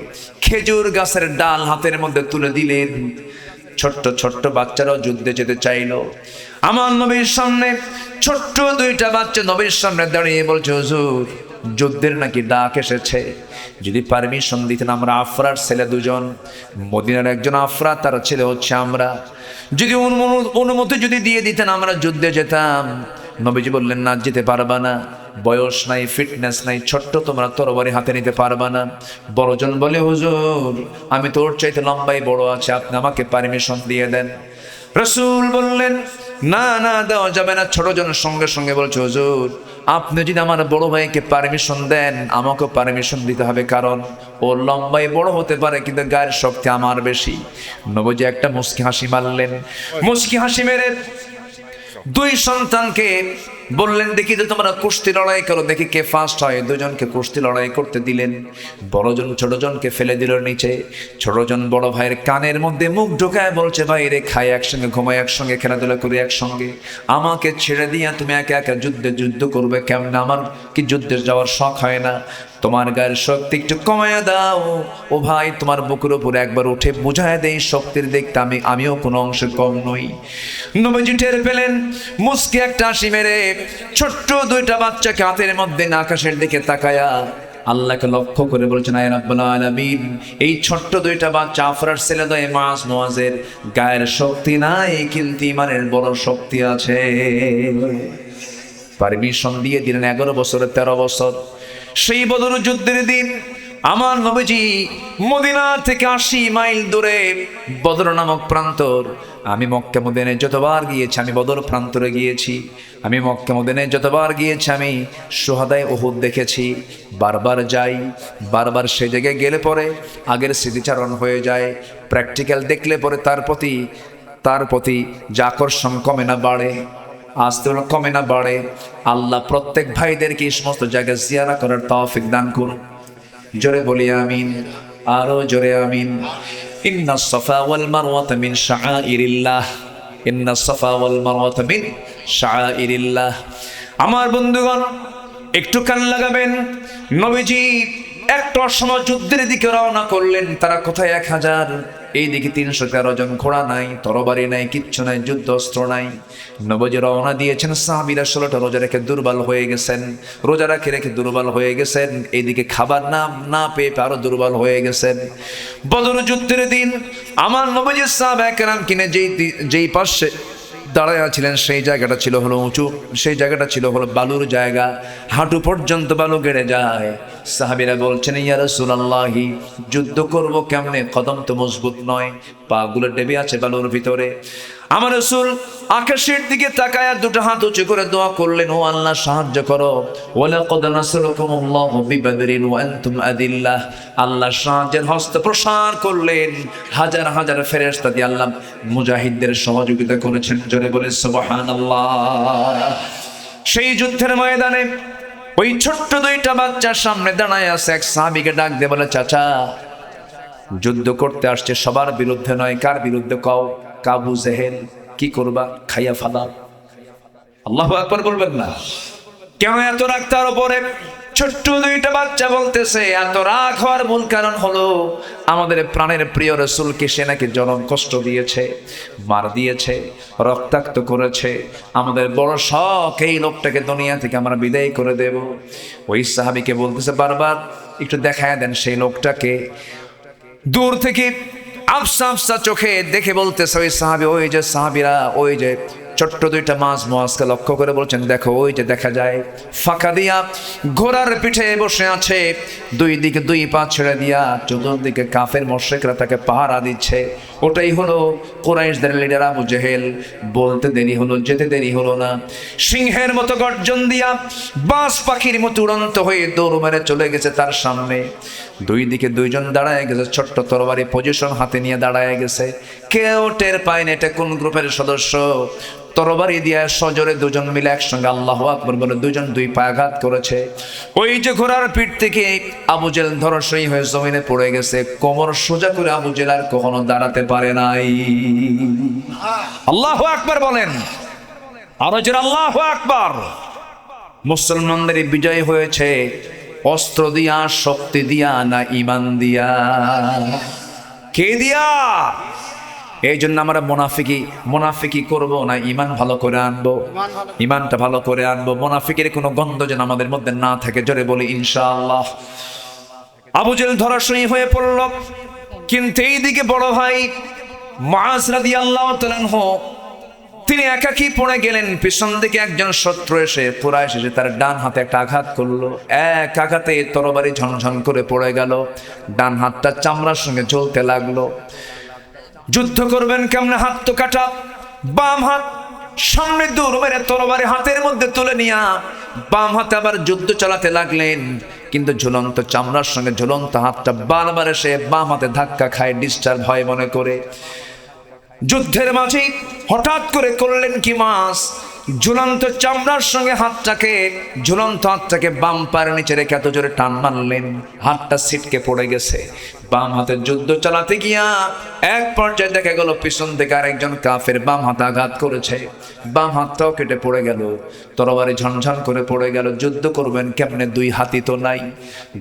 খেজুর গাছের ডাল হাতের মধ্যে তুলে দিলেন। ছোট্ট ছোট্ট বাচ্চারাও যুদ্ধে যেতে চাইলো। আমার নবীর সামনে ছোট্ট 2টা বাচ্চা নবীর সামনে দাঁড়িয়ে বলছে, হুজুর যুদ্ধের নাকি ডাক এসেছে, যদি পারমিশন দিতেন আমরা আফরার ছেলে 2জন, মদিনার একজন আফরা, তার ছেলে হচ্ছে আমরা, যদি অনুমতি যদি দিয়ে দিতেন আমরা যুদ্ধে যেতাম। নবীজি বললেন, না যেতে পারবা না, বয়স নাই, ফিটনেস নাই, ছোট্ট তোমরা তরবারি হাতে নিতে পারবা না। বড়জন বলে, হুজুর আমি তোর চাইতে লম্বাই বড় আছে, আপনি আমাকে পারমিশন দিয়ে দেন। রাসূল বললেন, না না দেওয়া যাবে না। ছোটজন সঙ্গে সঙ্গে বলছে, হুজুর আপনি যদি আমার বড় ভাইকে পারমিশন দেন আমাকেও পারমিশন দিতে হবে, কারণ ও লম্বাই বড় হতে পারে কিন্তু গায়ের শক্তি আমার বেশি। নবীজি একটা মুচকি হাসি মারলেন, মুচকি হাসি মেরে 2 সন্তানকে বললেন, দেখি তো তোমরা কুস্তি লড়াই করো, দেখি কে ফার্স্ট হয়। 2জনকে কুস্তি লড়াই করতে দিলেন। বড়জন ছোটজনকে ফেলে দিল নিচে। ছোটজন বড় ভাইয়ের কানের মধ্যে মুখ ঢোকায় বলছে, ভাই রে খাই একসঙ্গে, ঘুমাই একসঙ্গে, খেলাধুলা করি একসঙ্গে, আমাকে ছেড়ে দিয়ে তুমি একা একা যুদ্ধ করবে কেমন? আমার কি যুদ্ধে যাওয়ার শখ হয় না? তোমার গায়ের শক্তি একটু কমায় দাও। ও ভাই তোমার বুকের উপর একবার উঠে বুঝায় দেই শক্তির দেখতে আমিও কোনো অংশে কম নই। নবীজি টের পেলেন, মুচকি একটা হাসি মেরে ছোট্ট 2টা বাচ্চাকে হাতের মধ্যে আকাশের দিকে তাকায়া আল্লাহকে লক্ষ্য করে বলছেন, আয় রাব্বুল আলামিন, এই ছোট্ট 2টা বাচ্চা আফরার ছেলে মুআজের গায়ের শক্তি নাই কিন্তু ইমানের বড় শক্তি আছে। পারমিশন দিয়ে দিলেন। 11 বছর 13 বছর সেই বদর যুদ্ধের দিন আমার নবীজি মদিনা থেকে 80 মাইল দূরে বদর নামক প্রান্তর। আমি মক্কা মদিনায় যতবার গিয়েছি, আমি বদর প্রান্তরে গিয়েছি, আমি মক্কা মদিনায় যতবার গিয়েছি আমি শুহাদায়ে উহুদ দেখেছি। বারবার যাই, বারবার সেই জায়গায় গেলে পরে আগের স্মৃতিচারণ হয়ে যায়। প্র্যাকটিক্যাল দেখলে পরে তার প্রতি যে আকর্ষণ কমে না বাড়ে, আস্তে কমে না বাড়ে। আল্লাহ প্রত্যেক ভাইদেরকে এই সমস্ত জায়গায় জিয়ারা করার তৌফিক দান করুন। জোরে বলি আমিন, আরো জোরে আমিন। ইন্নাস সাফা ওয়াল মারওয়াতা মিন শাআইরিল্লাহ, ইন্নাস সাফা ওয়াল মারওয়াতা মিন শাআইরিল্লাহ। আমার বন্ধুগণ একটু কান লাগাবেন। নবীজি একটা সময় যুদ্ধের দিকে রওনা করলেন। তারা কোথায় 1000, এইদিকে 313 জন, ঘোড়া নাই, তরবারি নাই, কিচ্ছু নাই, যুদ্ধ অস্ত্র নাই। নবীজি রওনা দিয়েছেন। সাহাবীরা 16টা রোজা রেখে দুর্বল হয়ে গেছেন, রোজা রেখে দুর্বল হয়ে গেছেন। এইদিকে খাবার না পেয়ে আরো দুর্বল হয়ে গেছেন। বদর যুদ্ধের দিন আমার নবীজি সাহাবায়ে কেরাম কিনে যেই পাশে দাঁড়ায় ছিলেন সেই জায়গাটা ছিল হলো উঁচু, সেই জায়গাটা ছিল হলো বালুর জায়গা, হাঁটু পর্যন্ত বালু গেড়ে যায়। সাহাবীরা বলছেন, ইয়া রাসূলুল্লাহি যুদ্ধ করব কেমনে? কদম তো মজবুত নয়, পা গুলো ডেবে আছে বালুর ভিতরে। আমার রাসূল আকাশের দিকে তাকায়া 2টা হাত উঁচু করে দোয়া করলেন, ও আল্লাহ সাহায্য করো। ওয়ালাকাদ নাসারাকুমুল্লাহু বিবাদরিন ওয়া আনতুম আদিল্লাহ। আল্লাহ সাহায্যের হস্ত প্রসার করলেন, হাজার হাজার ফেরেশতা দিয়ে আল্লাহ মুজাহিদদের সহযোগিতা করেছেন। জোরে বলে সুবহানাল্লাহ। সেই যুদ্ধের ময়দানে ওই ছোট্ট 2টা বাচ্চার সামনে দাঁড়ায় আছে। এক সাহাবীকে ডাক দিয়ে বলে, চাচা যুদ্ধ করতে আসছে, সবার বিরুদ্ধে নয়, কার বিরুদ্ধে কও? আবু জেহেল। কি করবা? খাইয়া ফালা। আল্লাহু আকবার বলবেন না? কেন এত রাগ তার উপরে? ছোট্ট 2টা বাচ্চা বলতেছে, এত রাগ হওয়ার মূল কারণ হলো আমাদের প্রাণের প্রিয় রাসূলকে সে নাকি জনম কষ্ট দিয়েছে, মার দিয়েছে, রক্তাক্ত করেছে। আমাদের বড় শখ এই লোকটাকে দুনিয়া থেকে আমরা বিদায় করে দেব। ওই সাহাবীকে বলতেছে বারবার, একটু দেখায় দেন সেই লোকটাকে। দূর থেকে আফসা আফসা চোখে দেখে বলতেছে ওই সাহাবী, ওই যে সাহাবীরা, ওই যে ছোট্ট 2টা মুআজকে লক্ষ্য করে বলছেন, দেখো ওই যে দেখা যায় ফাঁকা দিয়া ঘোড়ার পিঠে বসে আছে, 2 দিকে 2 পা ছেড়ে দিয়া চতুর্দিকে কাফের মুশরিকরা তাকে পাহারা দিচ্ছে। ওটাই হলো কুরাইশদের লিডার আবু জেহেল। বলতে দেরি হলো, যেতে দেরি হলো না। সিংহের মতো গর্জন দিয়া বাজ পাখির মতো উড়ন্ত হয়ে দৌড় মেরে চলে গেছে তার সামনে। 2 দিকে 2 জন দাঁড়ায় গেছে, ছোট্ট তরবারি পজিশন হাতে নিয়ে দাঁড়ায় গেছে। কেউ টের পায় না এটা কোন গ্রুপের সদস্য। তরবারি দিয়ে সজোরে দুজন মিলে একসঙ্গে আল্লাহু আকবার বলে দুজন দুই পায়ে আঘাত করেছে। ওই যে ঘোড়ার পিঠ থেকে আবু জেহেল ধরাশয়ী হয়ে জমিনে পড়ে গেছে। কোমর সোজা করে আবু জেহেল আর কখনো দাঁড়াতে পারে নাই। আল্লাহু আকবার বলেন, আরো জোরে আল্লাহু আকবার। মুসলমানদের বিজয় হয়েছে অস্ত্র দিয়া, শক্তি দিয়া, না ঈমান দিয়া? কে দিয়া? এই জন্য আমরা মুনাফিকি করব না, ঈমান ভালো করে আনবো, ঈমানটা ভালো করে আনবো। মুনাফিকের কোনো গন্ধ যেন আমাদের মধ্যে না থাকে, জোরে বলি ইনশাআল্লাহ। আবু জেহেল ধরাশয়ী হয়ে পড়ল, কিন্তু এইদিকে বড় ভাই মুআজ রাদিয়াল্লাহু তাআলা আনহু তিনি একাকী পড়ে গেলেন। পিছন দিকে একজন শত্রু এসে তার ডান হাতে একটা আঘাত করলো। এক আঘাতে তরবারি ঝনঝন করে পড়ে গেল, ডান হাতটা চামড়ার সঙ্গে জ্বলতে লাগলো। যুদ্ধ করবেন কেমনে? হাত তো কাটা, বাম হাত সামনে দূর মেরে তরবারি হাতের মধ্যে তুলে নিয়া বাম হাতে আবার যুদ্ধ চালাতে লাগলেন। কিন্তু ঝুলন্ত চামড়ার সঙ্গে ঝুলন্ত হাতটা বারবার এসে বাম হাতে ধাক্কা খায়, ডিস্টার্ব হয় মনে করে। যুদ্ধের মাঝে হঠাৎ করে করলেন কি মাস, ঝুলন্ত চামড়ার সঙ্গে ঝুলন্ত হাতটাকে বাম পায়ের নিচে রেখে এত জোরে টান মারলেন, হাতটা ছিটকে পড়ে গেছে। বাম হাতে যুদ্ধ চালাতে গিয়া এক পর্যায়ে দেখা গেল পিছন থেকে আরেকজন কাফের বাম হাতে আঘাত করেছে, বাম হাতটাও কেটে পড়ে গেল, তরবারি ঝনঝন করে পড়ে গেল। যুদ্ধ করবেন কেমনে? দুই হাতই তো নাই।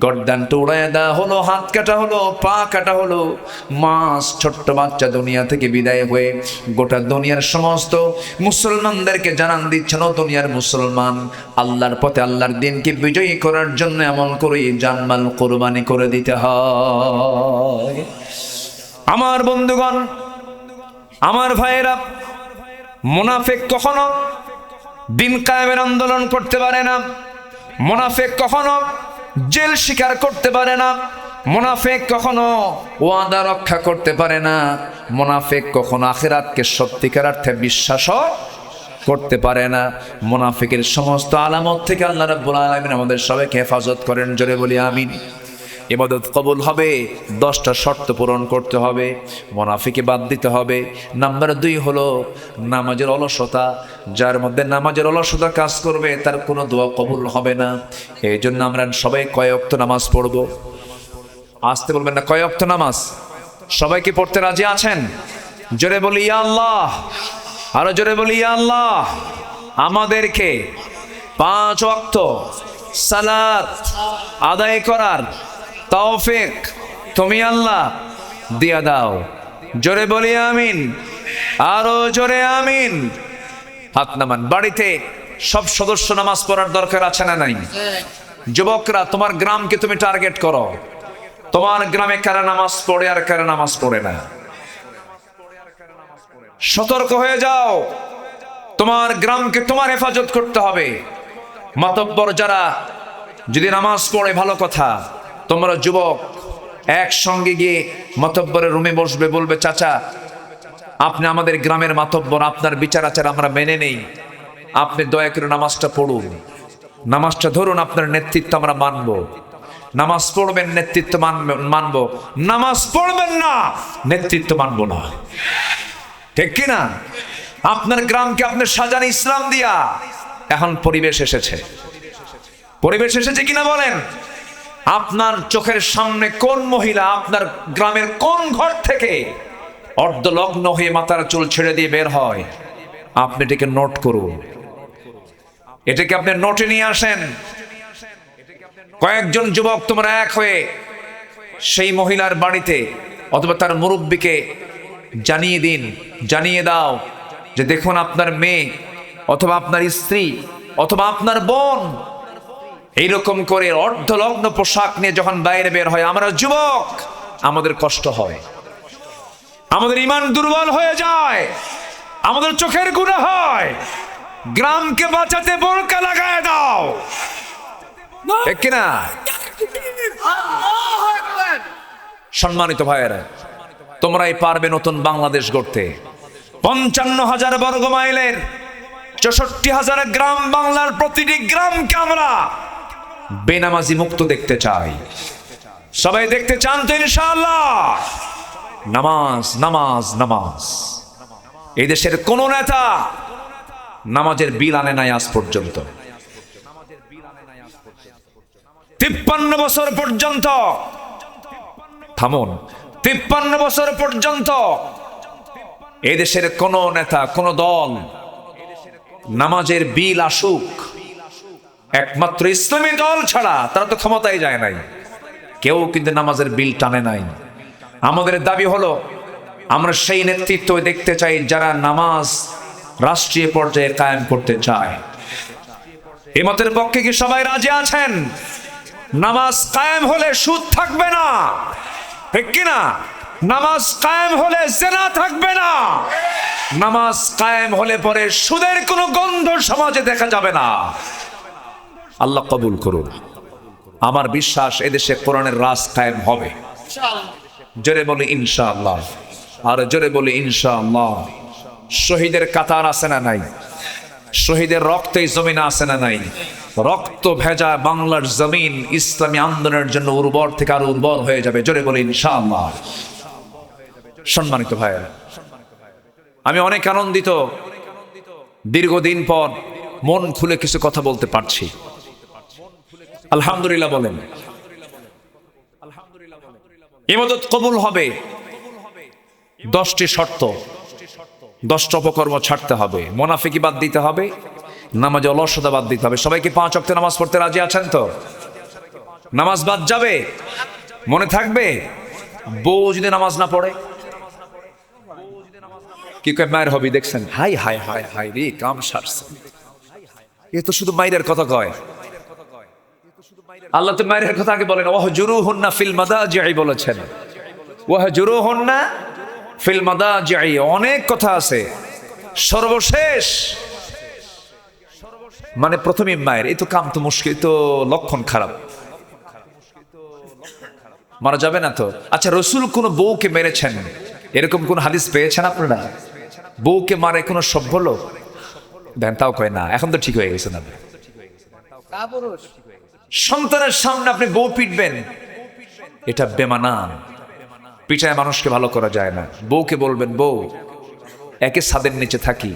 গর্দানটা উড়াইয়া দেওয়া হলো, হাত কাটা হলো, পা কাটা হলো। মাস ছোট্ট বাচ্চা দুনিয়া থেকে বিদায় হয়ে গোটা দুনিয়ার সমস্ত মুসলমানদেরকে জানান দিচ্ছেন, ও দুনিয়ার মুসলমান, আল্লাহর পথে আল্লাহর দিনকে বিজয়ী করার জন্য এমন করে জানমাল কোরবানি করে দিতে হয়। আমার বন্ধুগণ, আমার ভাইয়েরা, মুনাফিক কখনো দিন কায়েমের আন্দোলন করতে পারে না, মুনাফিক কখনো জেল স্বীকার করতে পারে না, মুনাফিক কখনো ওয়াদা রক্ষা করতে পারে না, মুনাফিক কখনো আখিরাতকে সত্যিকার অর্থে বিশ্বাসও করতে পারে না। মুনাফিকের সমস্ত আলামত থেকে আল্লাহ রাব্বুল আলামিন আমাদের সবাইকে হেফাজত করেন, জোরে বলি আমিন। ইবাদত কবুল হবে, 10টা শর্ত পূরণ করতে হবে, মুনাফিকে বাদ দিতে হবে। নাম্বার 2 হলো নামাজের অলসতা। যার মধ্যে নামাজের অলসতা কাজ করবে তার কোনো দোয়া কবুল হবে না। এই জন্য আমরা সবাই কয় ওয়াক্ত নামাজ পড়ব। আসতে বলবেন না, কয় ওয়াক্ত নামাজ? সবাইকে পড়তে রাজি আছেন? জোরে বলি ইয়া আল্লাহ, আরো জোরে বলি ইয়া আল্লাহ। আমাদেরকে 5 ওয়াক্ত সালাত আদায় করার তৌফিক তুমি আল্লাহ দিয়া দাও, জোরে বলি আমিন, আরো জোরে আমিন। হাত নামান। বাড়িতে সব সদস্য নামাজ পড়ার দরকার আছে না নাই? যুবকরা, তোমার গ্রামকে তুমি টার্গেট করো, তোমার গ্রামে কারা নামাজ পড়ে আর কারা নামাজ পড়ে না, সতর্ক হয়ে যাও। তোমার গ্রামকে তোমার হেফাজত করতে হবে। মাতব্বর যারা যদি নামাজ পড়ে ভালো কথা, তোমরা যুবক একসঙ্গে গিয়ে মাতব্বরের রুমে বসবে, বলবে চাচা আপনি আমাদের গ্রামের মাতব্বর, আপনার বিচার আচার আমরা মেনে নেই, আপনি দয়া করে নামাজটা পড়ুন, নামাজটা ধরুন, আপনার নেতৃত্ব আমরা মানব। নামাজ পড়বেন, নেতৃত্ব মানব, নামাজ পড়বেন না, নেতৃত্ব মানব না, ঠিক কিনা? আপনার গ্রামকে আপনি সাজান ইসলাম দিয়া। এখন পরিবেশ এসেছে, পরিবেশ এসেছে কিনা বলেন? আপনার চোখের সামনে কোন মহিলা আপনার গ্রামের কোন ঘর থেকে অর্ধলগ্ন হয়ে মাথার চুল ছেড়ে দিয়ে বের হয়, আপনি এটাকে নোট করুন, এটাকে আপনি নোটে নিয়ে আসেন। কয়েকজন যুবক তোমরা এক হয়ে সেই মহিলার বাড়িতে অথবা তার মুরব্বীকে জানিয়ে দিন, জানিয়ে দাও যে দেখুন আপনার মেয়ে অথবা আপনার স্ত্রী অথবা আপনার বোন এইরকম করে অর্ধলগ্ন পোশাক নিয়ে যখন বাইরে বের হয়, আমরা যুবক, আমাদের কষ্ট হয়, আমাদের ঈমান দুর্বল হয়ে যায়, আমাদের চোখের গুনাহ হয়। গ্রামকে বাঁচাতে বোরকা লাগায় দাও, ঠিক কিনা? সম্মানিত ভাইয়েরা, তোমরাই পারবে নতুন বাংলাদেশ গড়তে। 55,000 বর্গ মাইলের 64,000 গ্রাম বাংলার প্রতিটি গ্রামকে আমরা বেনামাজি মুক্ত দেখতে চাই। সবাই দেখতে চান তো ইনশাআল্লাহ? নামাজ, নামাজ, নামাজ। এই দেশের কোন নেতা নামাজের বিল আনে নাই আজ পর্যন্ত। 53 বছর পর্যন্ত, থামুন, 53 বছর পর্যন্ত এদেশের কোন নেতা, কোন দল নামাজের বিল আসুক, একমাত্র ইসলামী দল ছাড়া, তারা তো ক্ষমতায় যায় নাই, কেউ কিন্তু নামাজের বিল টানে নাই। আমাদের দাবি হলো আমরা সেই নেতৃত্ব দেখতে চাই যারা নামাজ রাষ্ট্রীয় পর্যায়ে কায়েম করতে চায়। এই মতের পক্ষে কি সবাই রাজি আছেন? নামাজ কায়েম হলে সুদ থাকবে না, ঠিক কিনা? নামাজ কায়েম হলে জেনা থাকবে না, নামাজ কায়েম হলে পরে সুদের কোনো গন্ধ সমাজে দেখা যাবে না। আল্লাহ কবুল করুন। আমার বিশ্বাস এদেশে কোরআনের রাজ কায়েম হবে। জোরে বলি ইনশাআল্লাহ, আর জোরে বলি ইনশাআল্লাহ। শহীদের কাতার আছে না নাই? শহীদের রক্তে জমিন আছে না নাই? রক্ত ভেজা বাংলার জমিন ইসলামী আন্দোলনের জন্য উর্বর থেকে আরো উর্বর হয়ে যাবে। জোরে বলি ইনশাআল্লাহ। সম্মানিত ভাইয়েরা, আমি অনেক আনন্দিত, দীর্ঘদিন পর মন খুলে কিছু কথা বলতে পারছি। আলহামদুলিল্লাহ বলেন। ইবাদত কবুল হবে 10টি শর্ত, 10টা অপকর্ম ছাড়তে হবে, মুনাফিকি বাদ দিতে হবে, নামাজে অলসতা বাদ দিতে হবে। সবাইকে 5 ওয়াক্ত নামাজ পড়তে রাজি আছেন তো? নামাজ বাদ যাবে, মনে থাকবে। বউ যদি নামাজ না পড়ে কি কয়? মায়ের হবি দেখছেন? হাই হাই হাই হাই রে, কাম সারছে। এ তো শুধু মায়ের কথা কয়। আল্লাহ তো মায়ের কথা আগে বলেন, ওয়াহজুরুহুন্না ফিল মাদাজি'i বলেছেন, ওয়াহজুরুহুন্না ফিল মাদাজি'i। অনেক কথা আছে, সর্বশেষ মানে প্রথমে মায়ের। এই তো কাম তো মুশকিল, তো লক্ষণ খারাপ, মারা যাবে না তো? আচ্ছা, রসুল কোন বউকে মেরেছেন এরকম কোন হাদিস পেয়েছেন আপনারা? বউকে মারে কোন সভ্য লোক? দেন, তাও কয় না। এখন তো ঠিক হয়ে গেছে না? সন্তানের সামনে আপনি বউ পিটবেন, এটা বেমানান। পিটায় মানুষকে ভালো করা যায় না। বউকে বলবেন, বউ একে ছাদের নিচে থাকি,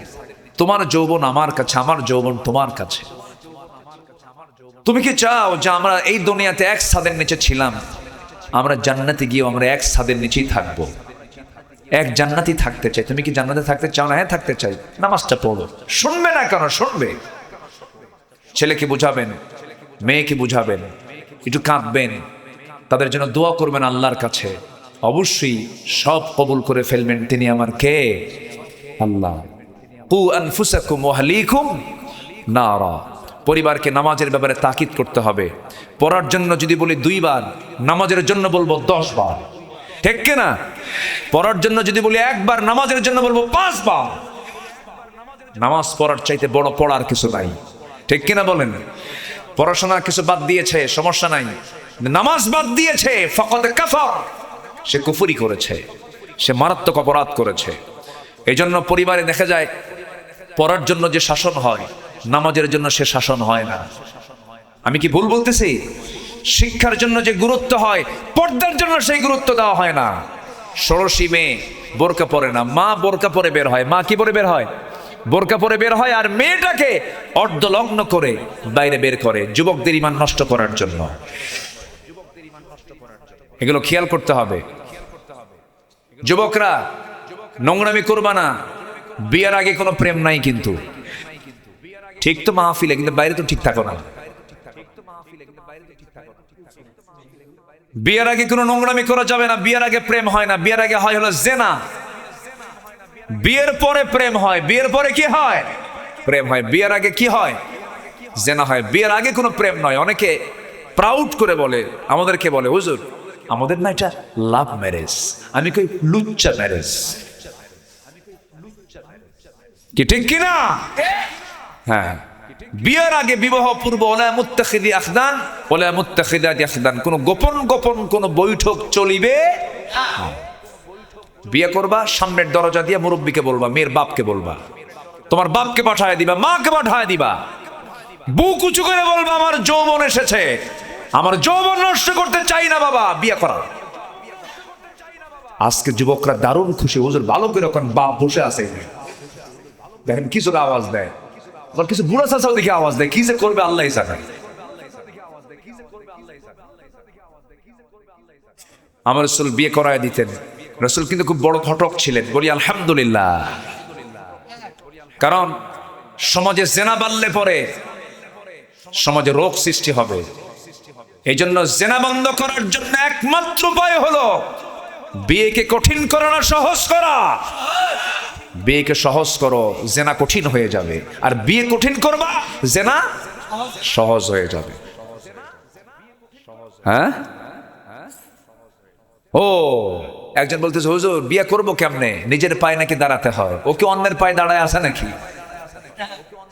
তোমার যৌবন আমার কাছে, আমার যৌবন তোমার কাছে। তুমি কি চাও যে আমরা এই দুনিয়াতে এক ছাদের নিচে ছিলাম, আমরা জান্নাতে গিয়েও আমরা এক ছাদের নিচেই থাকবো? এক জান্নাতি থাকতে চাই। তুমি কি জান্নাতে থাকতে চাও না? হ্যাঁ, থাকতে চাই। নামাজটা পড়ো। শুনবে না কেন? শুনবে। ছেলেকে বুঝাবেন, মেয়েকে বুঝাবেন, একটু কাঁদবেন, তাদের জন্য দোয়া করবেন আল্লাহর কাছে। অবশ্যই সব কবুল করে ফেলবেন তিনি আমার কে? আল্লাহ। কু আনফুসাকুম ওয়া আহলিকুম নারা। পরিবারকে নামাজের ব্যাপারে তাকিদ করতে হবে। পড়ার জন্য যদি বলি 2 বার, নামাজের জন্য বলবো 10 বার, ঠিক কিনা? পড়ার জন্য যদি বলি 1 বার, নামাজের জন্য বলবো 5 বার। নামাজ পড়ার চাইতে বড় পড়ার কিছু নাই, ঠিক কিনা বলেন? পড়াশোনা কিছু বাদ দিয়েছে, সমস্যা নাই। নামাজ বাদ দিয়েছে, ফাকাদ কাফার, সে কুফরি করেছে, সে মারাত্মক অপরাধ করেছে। এই জন্য পরিবারে দেখা যায় পড়ার জন্য যে শাসন হয়, নামাজের জন্য সে শাসন হয় না। আমি কি ভুল বলতেছি? শিক্ষার জন্য যে গুরুত্ব হয়, পর্দার জন্য সেই গুরুত্ব দেওয়া হয় না। ষোড়শী মেয়ে বোরকা পরে না, মা বোরকা পরে বের হয়। মা কি পরে বের হয়? বোরকা পরে বের হয়, আর মেয়েটাকে অর্ধলগ্ন করে বাইরে বের করে যুবকদের ঈমান নষ্ট করার জন্য। এগুলো খেয়াল করতে হবে। যুবকরা নোংরামি করবা না। বিয়ের আগে কোনো প্রেম নাই কিন্তু, ঠিক তো মাহফিলে, কিন্তু বাইরে তো ঠিক থাকো না। বিয়ের আগে কোনো নোংরামি করা যাবে না। বিয়ের আগে প্রেম হয় না, বিয়ের আগে হয় হলো জেনা। বিয়ের পরে প্রেম হয়, বিয়ের পরে কি হয়? প্রেম হয়। বিয়ের আগে কি হয়? জেনা হয়। বিয়ের আগে কোনো প্রেম নয়। অনেকে প্রাউড করে বলে, আমাদেরকে বলে, হুজুর আমাদের না এটা লাভ ম্যারেজ। আমি কই লুচ্চা ম্যারেজ। কি ঠিক কিনা? হ্যাঁ, বিয়ের আগে বিবাহ পূর্ব ওলা মুত্তাখিদি আখদান ওলা মুত্তাখিদাতি আখদান, কোন গোপন গোপন কোন বৈঠক চলিবে। বিয়ে করবা, সামনের দরজা দিয়ে মুরব্বীকে বলবা, মেয়ের বাপকে বলবা, তোমার বাপকে পাঠায় দিবা, মাকে পাঠায় দিবা, বুক উঁচু করে বলবা আমার যৌবন এসেছে, আমার যৌবন নষ্ট করতে চাই না বাবা, বিয়ে করা। আজকে যুবকরা দারুণ খুশি, হুজুর ভালো করে ওখানে বাপ বসে আছে, দেখেন কিছুটা আওয়াজ দেয়, আবার কিছু বুড়া চাচাও দেখে আওয়াজ দেয়, কি যে করবে আল্লাহ জানে। আমার রাসূল বিয়ে করায় দিতেন। রাসূল কিন্তু খুব বড় ঘটক ছিলেন, বলি আলহামদুলিল্লাহ। কারণ সমাজে জেনা বাড়লে পরে সমাজে রোগ সৃষ্টি হবে। এই জন্য জেনা বন্ধ করার জন্য একমাত্র উপায় হলো বিয়েকে কঠিন করা না সহজ করা। বিয়েকে সহজ করো, জেনা কঠিন হয়ে যাবে। আর বিয়ে কঠিন করবা, জেনা সহজ হয়ে যাবে। হ্যাঁ, ও একজন বলতেছে হুজুর বিয়ে করবো কেমনে, নিজের পায়ে নাকি দাঁড়াতে হয়। ও কি অন্যের পায়ে দাঁড়ায় আছে নাকি?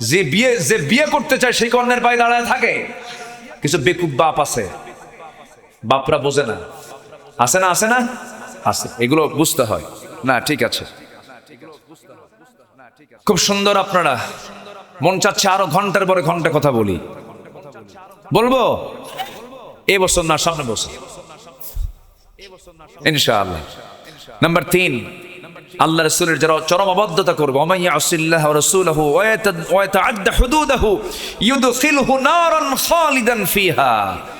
যে বিয়ে করতে চায় সেই অন্যের পায়ে দাঁড়ায় থাকে? কিছু বেকুব বাপ আছে, বাপরা বোঝে না, আছে না আছে না আছে, এগুলো বুঝতে হয় না। ঠিক আছে, খুব সুন্দর। আপনারা মন চাচ্ছে আরো ঘন্টার পরে ঘন্টা কথা বলি, বলবো এই বছর না সামনে বছর ইনশাআল্লাহ। নাম্বার 3, আল্লাহ রাসূলের যারা চরম অবাধ্যতা করবে, ওমাই ইয়াসিল্লাহ ওয়া রাসূলহু ওয়া ইয়াতাআদ্দা হুদুদাহু ইউদখিলহু নারান খালিদান ফিহা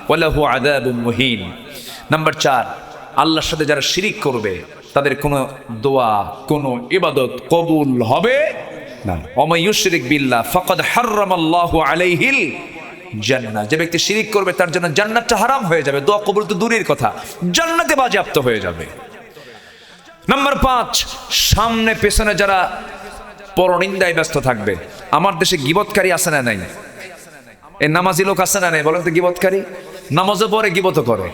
ওয়া লাহু আযাবুন মুহিন। নাম্বার 4, আল্লাহর সাথে যারা শিরিক করবে তাদের কোনো দোয়া, কোনো ইবাদত কবুল হবে না। ওমাই ইউশরিক বিল্লাহ ফাকাদ হারামাল্লাহু আলাইহিল জান্নাহ। যে ব্যক্তি শিরিক করবে তার জন্য জান্নাতটা হারাম হয়ে যাবে, দোয়া কবুল তো দূরের কথা, জান্নাতে বাজেয়াপ্ত হয়ে যাবে। নাম্বার 5, সামনে পেছনে যারা পরনিন্দায় ব্যস্ত থাকবে। আমার দেশে গীবতকারী আছে না নাই? এই নামাজি লোক আছে না নাই বলেন তো? গীবতকারী নামাজও পড়ে, গীবতও করে।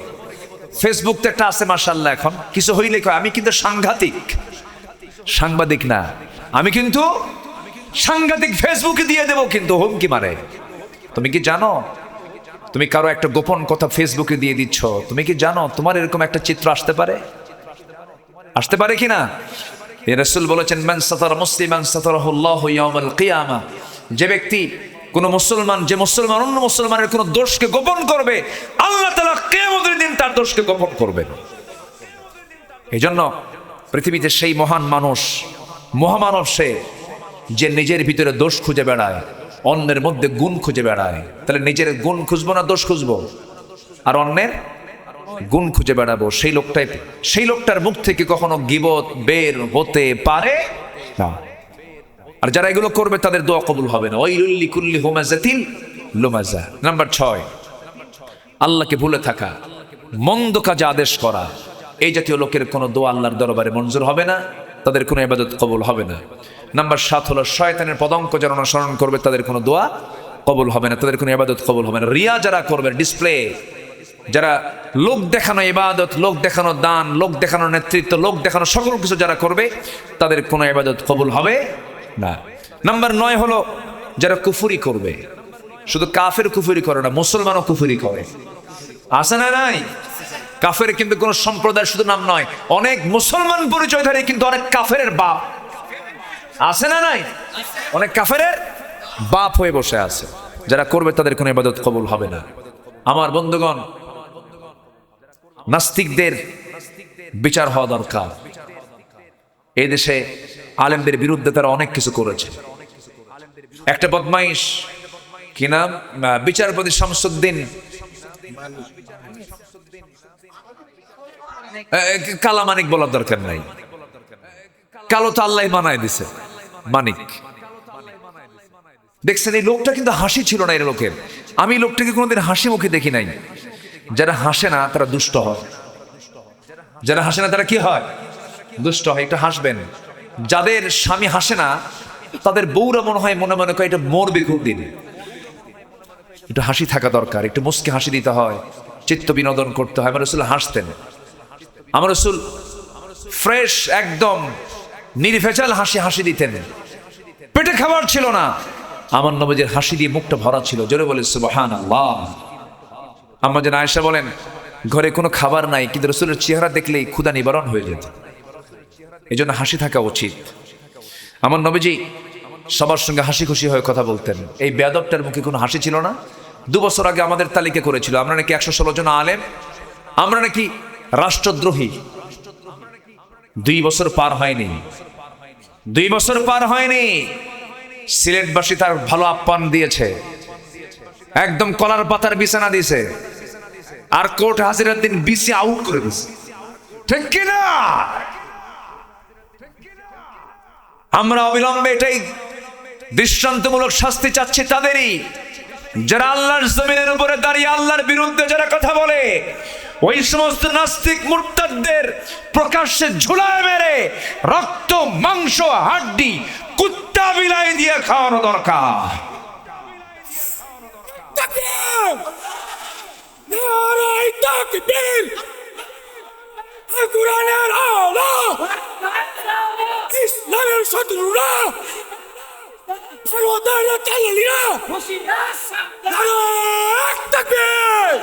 ফেসবুক তো একটা আছে মাশাআল্লাহ, এখন কিছু হইলে কয় আমি কিন্তু সাংবাদিক না, আমি কিন্তু সাংঘাতিক, ফেসবুকে দিয়ে দেবো, কিন্তু হুমকি মারে। তুমি কি জানো তুমি কারো একটা গোপন কথা ফেসবুকে দিয়ে দিচ্ছ? তুমি কি জানো তোমার এরকম একটা চিত্র আসতে পারে কিনা? রাসূল বলেছেন মান সাতারা মুসলিমান সাতারাহুল্লাহু ইয়াউমাল কিয়ামা। যে ব্যক্তি কোন মুসলমান, যে মুসলমান অন্য মুসলমানের কোন দোষকে গোপন করবে, আল্লাহ তাআলা কিয়ামতের দিন তার দোষকে গোপন করবেন। এইজন্য পৃথিবীতে সেই মহান মানুষ, মহামানব সে, যে নিজের ভিতরে দোষ খুঁজে বেড়ায়, অন্যের মধ্যে গুণ খুঁজে বেড়ায়। তাহলে নিজের গুণ খুঁজবো না দোষ খুঁজবো? আর অন্যের গুণ খুঁজে বেড়াবো। সেই লোকটার মুখ থেকে কখনো গীবত বের হতে পারে না। আর যারা এগুলো করবে তাদের দোয়া কবুল হবে না। ওয়াইলুল লিকুল্লি হুমাযাতিন লুমাযা। নাম্বার 6, আল্লাহকে ভুলে থাকা, মন্দ কাজে আদেশ করা। এই জাতীয় লোকের কোনো দোয়া আল্লাহর দরবারে মঞ্জুর হবে না, তাদের কোনো ইবাদত কবুল হবে না। নাম্বার 7 হলো শয়তানের পদঙ্ক যারা অনুসরণ করবে তাদের কোনো দোয়া কবুল হবে না, তাদের কোনো ইবাদত কবুল হবে না। রিয়া যারা করবে, ডিসপ্লে, যারা লোক দেখানো ইবাদত, লোক দেখানো দান, লোক দেখানো নেতৃত্ব, লোক দেখানো সকল কিছু যারা করবে তাদের কোনো ইবাদত কবুল হবে না। নাম্বার 9 হলো যারা কুফরি করবে। শুধু কাফের কুফরি করে না, মুসলমানও কুফরি করে। আছে না নাই? কাফের কিন্তু কোন সম্প্রদায় শুধু নাম নয়, অনেক মুসলমান পরিচয়ধারী কিন্তু অনেক কাফেরের বাপ। আছে না নাই? অনেক কাফেরের বাপ হয়ে বসে আছে। যারা করবে তাদের কোনো ইবাদত কবুল হবে না। আমার বন্ধুগণ, নাস্তিকদের বিচার হওয়া দরকার। এই দেশে আলেমদের বিরুদ্ধে তারা অনেক কিছু করেছে। একটা বদমাইশ, কি নাম, বিচারপতি শামসুদ্দিন, কালা মানিক বলার দরকার নাই, কালো তো আল্লাহ বানায় দিছে মানিক। দেখছেন এই লোকটা কিন্তু হাসি ছিল না এর লোকের। আমি লোকটাকে কোনোদিন হাসি মুখে দেখি নাই। যারা হাসে না তারা দুষ্ট হয়, যারা হাসে না তারা কি হয়? দুষ্ট হয়। একটু হাসবেন। যাদের স্বামী হাসে না তাদের বউরা মনে হয় মনে মনে করে এটা মরবে কোন দিন। একটু হাসি থাকা দরকার, একটু মুস্কি হাসি দিতে হয়, চিত্ত বিনোদন করতে হয়। আমার রাসূল হাসতেন। আমার রাসূল ফ্রেশ, একদম নির্ভেজাল হাসি দিতেন। পেটে খাবার ছিল না, আমার নবীর হাসি দিয়ে মুখটা ভরা ছিল। জোরে বলে সুবহানাল্লাহ। আম্মা জান আয়েশা বলেন ঘরে কোনো খাবার নাই, কিন্তু রাসূলের চেহারা দেখলেই ক্ষুধা নিবারণ হয়ে যেত। এই জন্য হাসি থাকা উচিত। আমার নবীজি সবার সঙ্গে হাসি খুশি হয়ে কথা বলতেন। এই বেয়াদবটার মুখে কোনো হাসি ছিল না। 2 বছর আগে আমাদের তালিকা করেছিল, আমরা নাকি 116 জন আলেম, আমরা নাকি রাষ্ট্রদ্রোহী। 2 বছর পার হয়নি, 2 বছর পার হয়নি। সিলেটবাসী তার ভালো আপ্যায়ন দিয়েছে, একদম কলার পাতার বিছানা দিয়েছে, আর কোর্ট হাজিরার দিন বিসি আউট করে দিয়েছে। ঠিক কিনা? আমরা অবিলম্বে এটাই দৃষ্টান্তমূলক শাস্তি চাচ্ছি তাদেরই, যারা আল্লাহর জমিনের উপরে দাঁড়িয়ে আল্লাহর বিরুদ্ধে যারা কথা বলে, ওই সমস্ত নাস্তিক মুরতাদদের প্রকাশ্যে ঝুলায় মেরে রক্ত মাংস হাড্ডি কুত্তা বিলাই দিয়ে খাওয়ানো দরকার। নারায়ে তাকবীর, কুরআনের আলো, ইসলামের শত্রুরা, সর্বদাই চালালিরা, নারায়ে তাকবীর।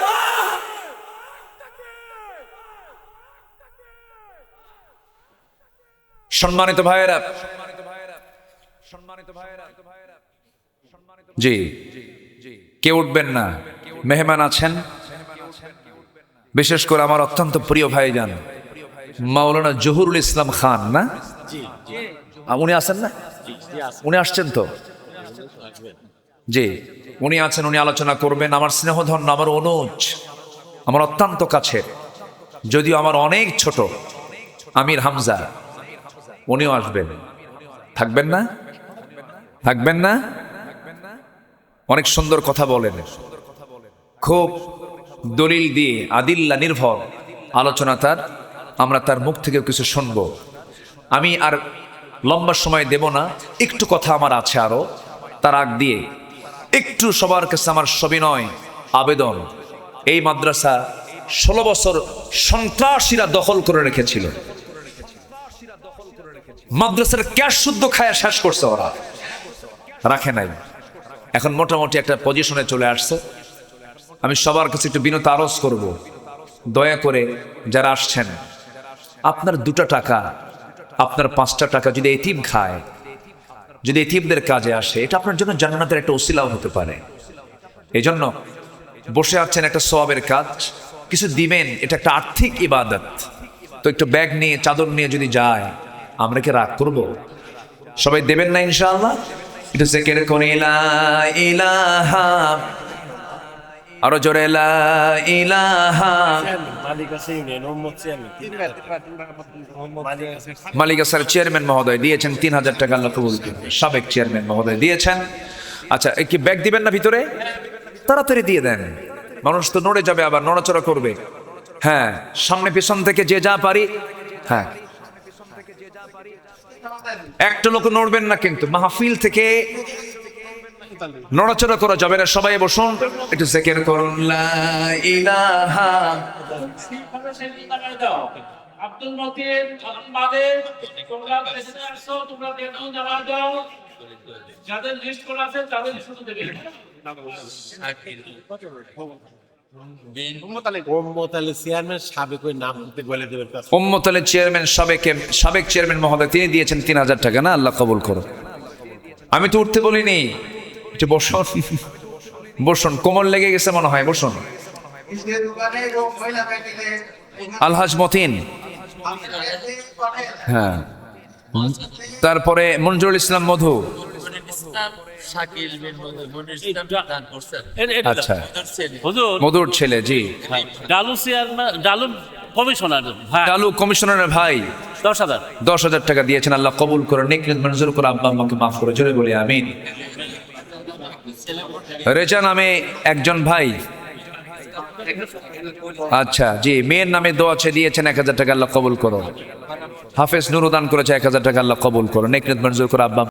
সম্মানিত ভাইয়েরা, জি কেউ উঠবেন না, মেহমান আছেন। বিশেষ করে আমার অত্যন্ত প্রিয় ভাইজান মাওলানা জহুরুল ইসলাম খান, না উনি আছেন না? উনি আসছেন তো? জি উনি আছেন, উনি আলোচনা করবেন। আমার স্নেহধন্য, আমার অনুজ, আমার অত্যন্ত কাছের, যদিও আমার অনেক ছোট, আমির হামজা, উনিও আসবেন। থাকবেন না? থাকবেন না? অনেক সুন্দর কথা বলেন, খুব দলিল দিয়ে আদিল্লা নির্ভর আলোচনা তার, আমরা তার মুখ থেকে কিছু শুনব। আমি আর লম্বা সময় দেব না, একটু কথা আমার আছে আরো। তার আগ দিয়ে একটু সবার কাছে আমার সবিনয় আবেদন, এই মাদ্রাসা 16 বছর সন্ত্রাসীরা দখল করে রেখেছিল। মাদ্রাসার ক্যাশ শুদ্ধ খায়া শেষ করছে, ওরা রাখে নাই। এখন মোটামুটি একটা পজিশনে চলে আসছে। আমি সবার কাছে একটু বিনত আরজ করব, দয়া করে যারা আসছেন, আপনার 2টা টাকা, আপনার 5টা টাকা যদি এতিম খায়, যদি এতিমদের কাজে আসে, এটা আপনার জন্য জান্নাতের একটা ওসিলাও হতে পারে। এই জন্য বসে আছেন, একটা সওয়াবের কাজ, কিছু দিবেন, এটা একটা আর্থিক ইবাদত। তো একটু ব্যাগ নিয়ে, চাদর নিয়ে যদি যায়, আমরা কি রাগ করব? সবাই দেবেন না ইনশাআল্লাহ? একটু জিকির করি লা ইলাহা, আরো জোরে লা ইলাহা। মালিকাসার চেয়ারম্যান মহোদয় দিয়েছেন 3000 টাকা, আল্লাহ কবুল করুন। সাবেক চেয়ারম্যান মহোদয় দিয়েছেন। আচ্ছা, কি ব্যাগ দিবেন না ভিতরে? তাড়াতাড়ি দিয়ে দেন, মানুষ তো নড়ে যাবে, আবার নড়াচড়া করবে। হ্যাঁ, সামনে পেছন থেকে যে যা পারি। হ্যাঁ, একটা লোক নড়বেন না কিন্তু, মাহফিল থেকে নড়াচড়া করা যাবে না। সবাই বসুন, একটু জিকির করুন লা ইলাহা। আব্দুল মতিন, মালিক, তোমরা প্রেসিডেন্ট আসছো, তোমরা দেখুন জমা দাও। যাদের লিস্ট করা আছে তাদের লিস্ট দেবে। উম্মত আলী চেয়ারম্যান সাবেক, ওই নাম বলে দেবেন। উম্মত আলী চেয়ারম্যান, সাবেক চেয়ারম্যান মহোদয়, তিনি দিয়েছেন 3000 টাকা, না আল্লাহ কবুল করুন। আমি তো উঠতে বলিনি, একটু বসুন, বসুন, কোমর লেগে গেছে মনে হয়, বসুন। আলহাজ মতিন, হ্যাঁ, তারপরে মঞ্জুরুল ইসলাম মধু, আচ্ছা, মধুর ছেলে, জি, ডালু চেয়ারম্যান, ডালু কমিশনার ভাই, ডালু কমিশনারের ভাই 10,000 টাকা দিয়েছেন, আল্লাহ কবুল করে, নেক মঞ্জুর করে, আব্বা আম্মাকে মাফ করে, জোরে বলি আমিন। রেজা নামে একজন ভাই, আচ্ছা জি, মেয়ের নামে দোয়া চেয়ে দিয়েছেন 1000 টাকা, আল্লাহ কবুল করো। হাফেজ নুরুদান করেছে 1000 টাকা, আল্লাহ কবুল করো, নেক মঞ্জুর করে, আব্বা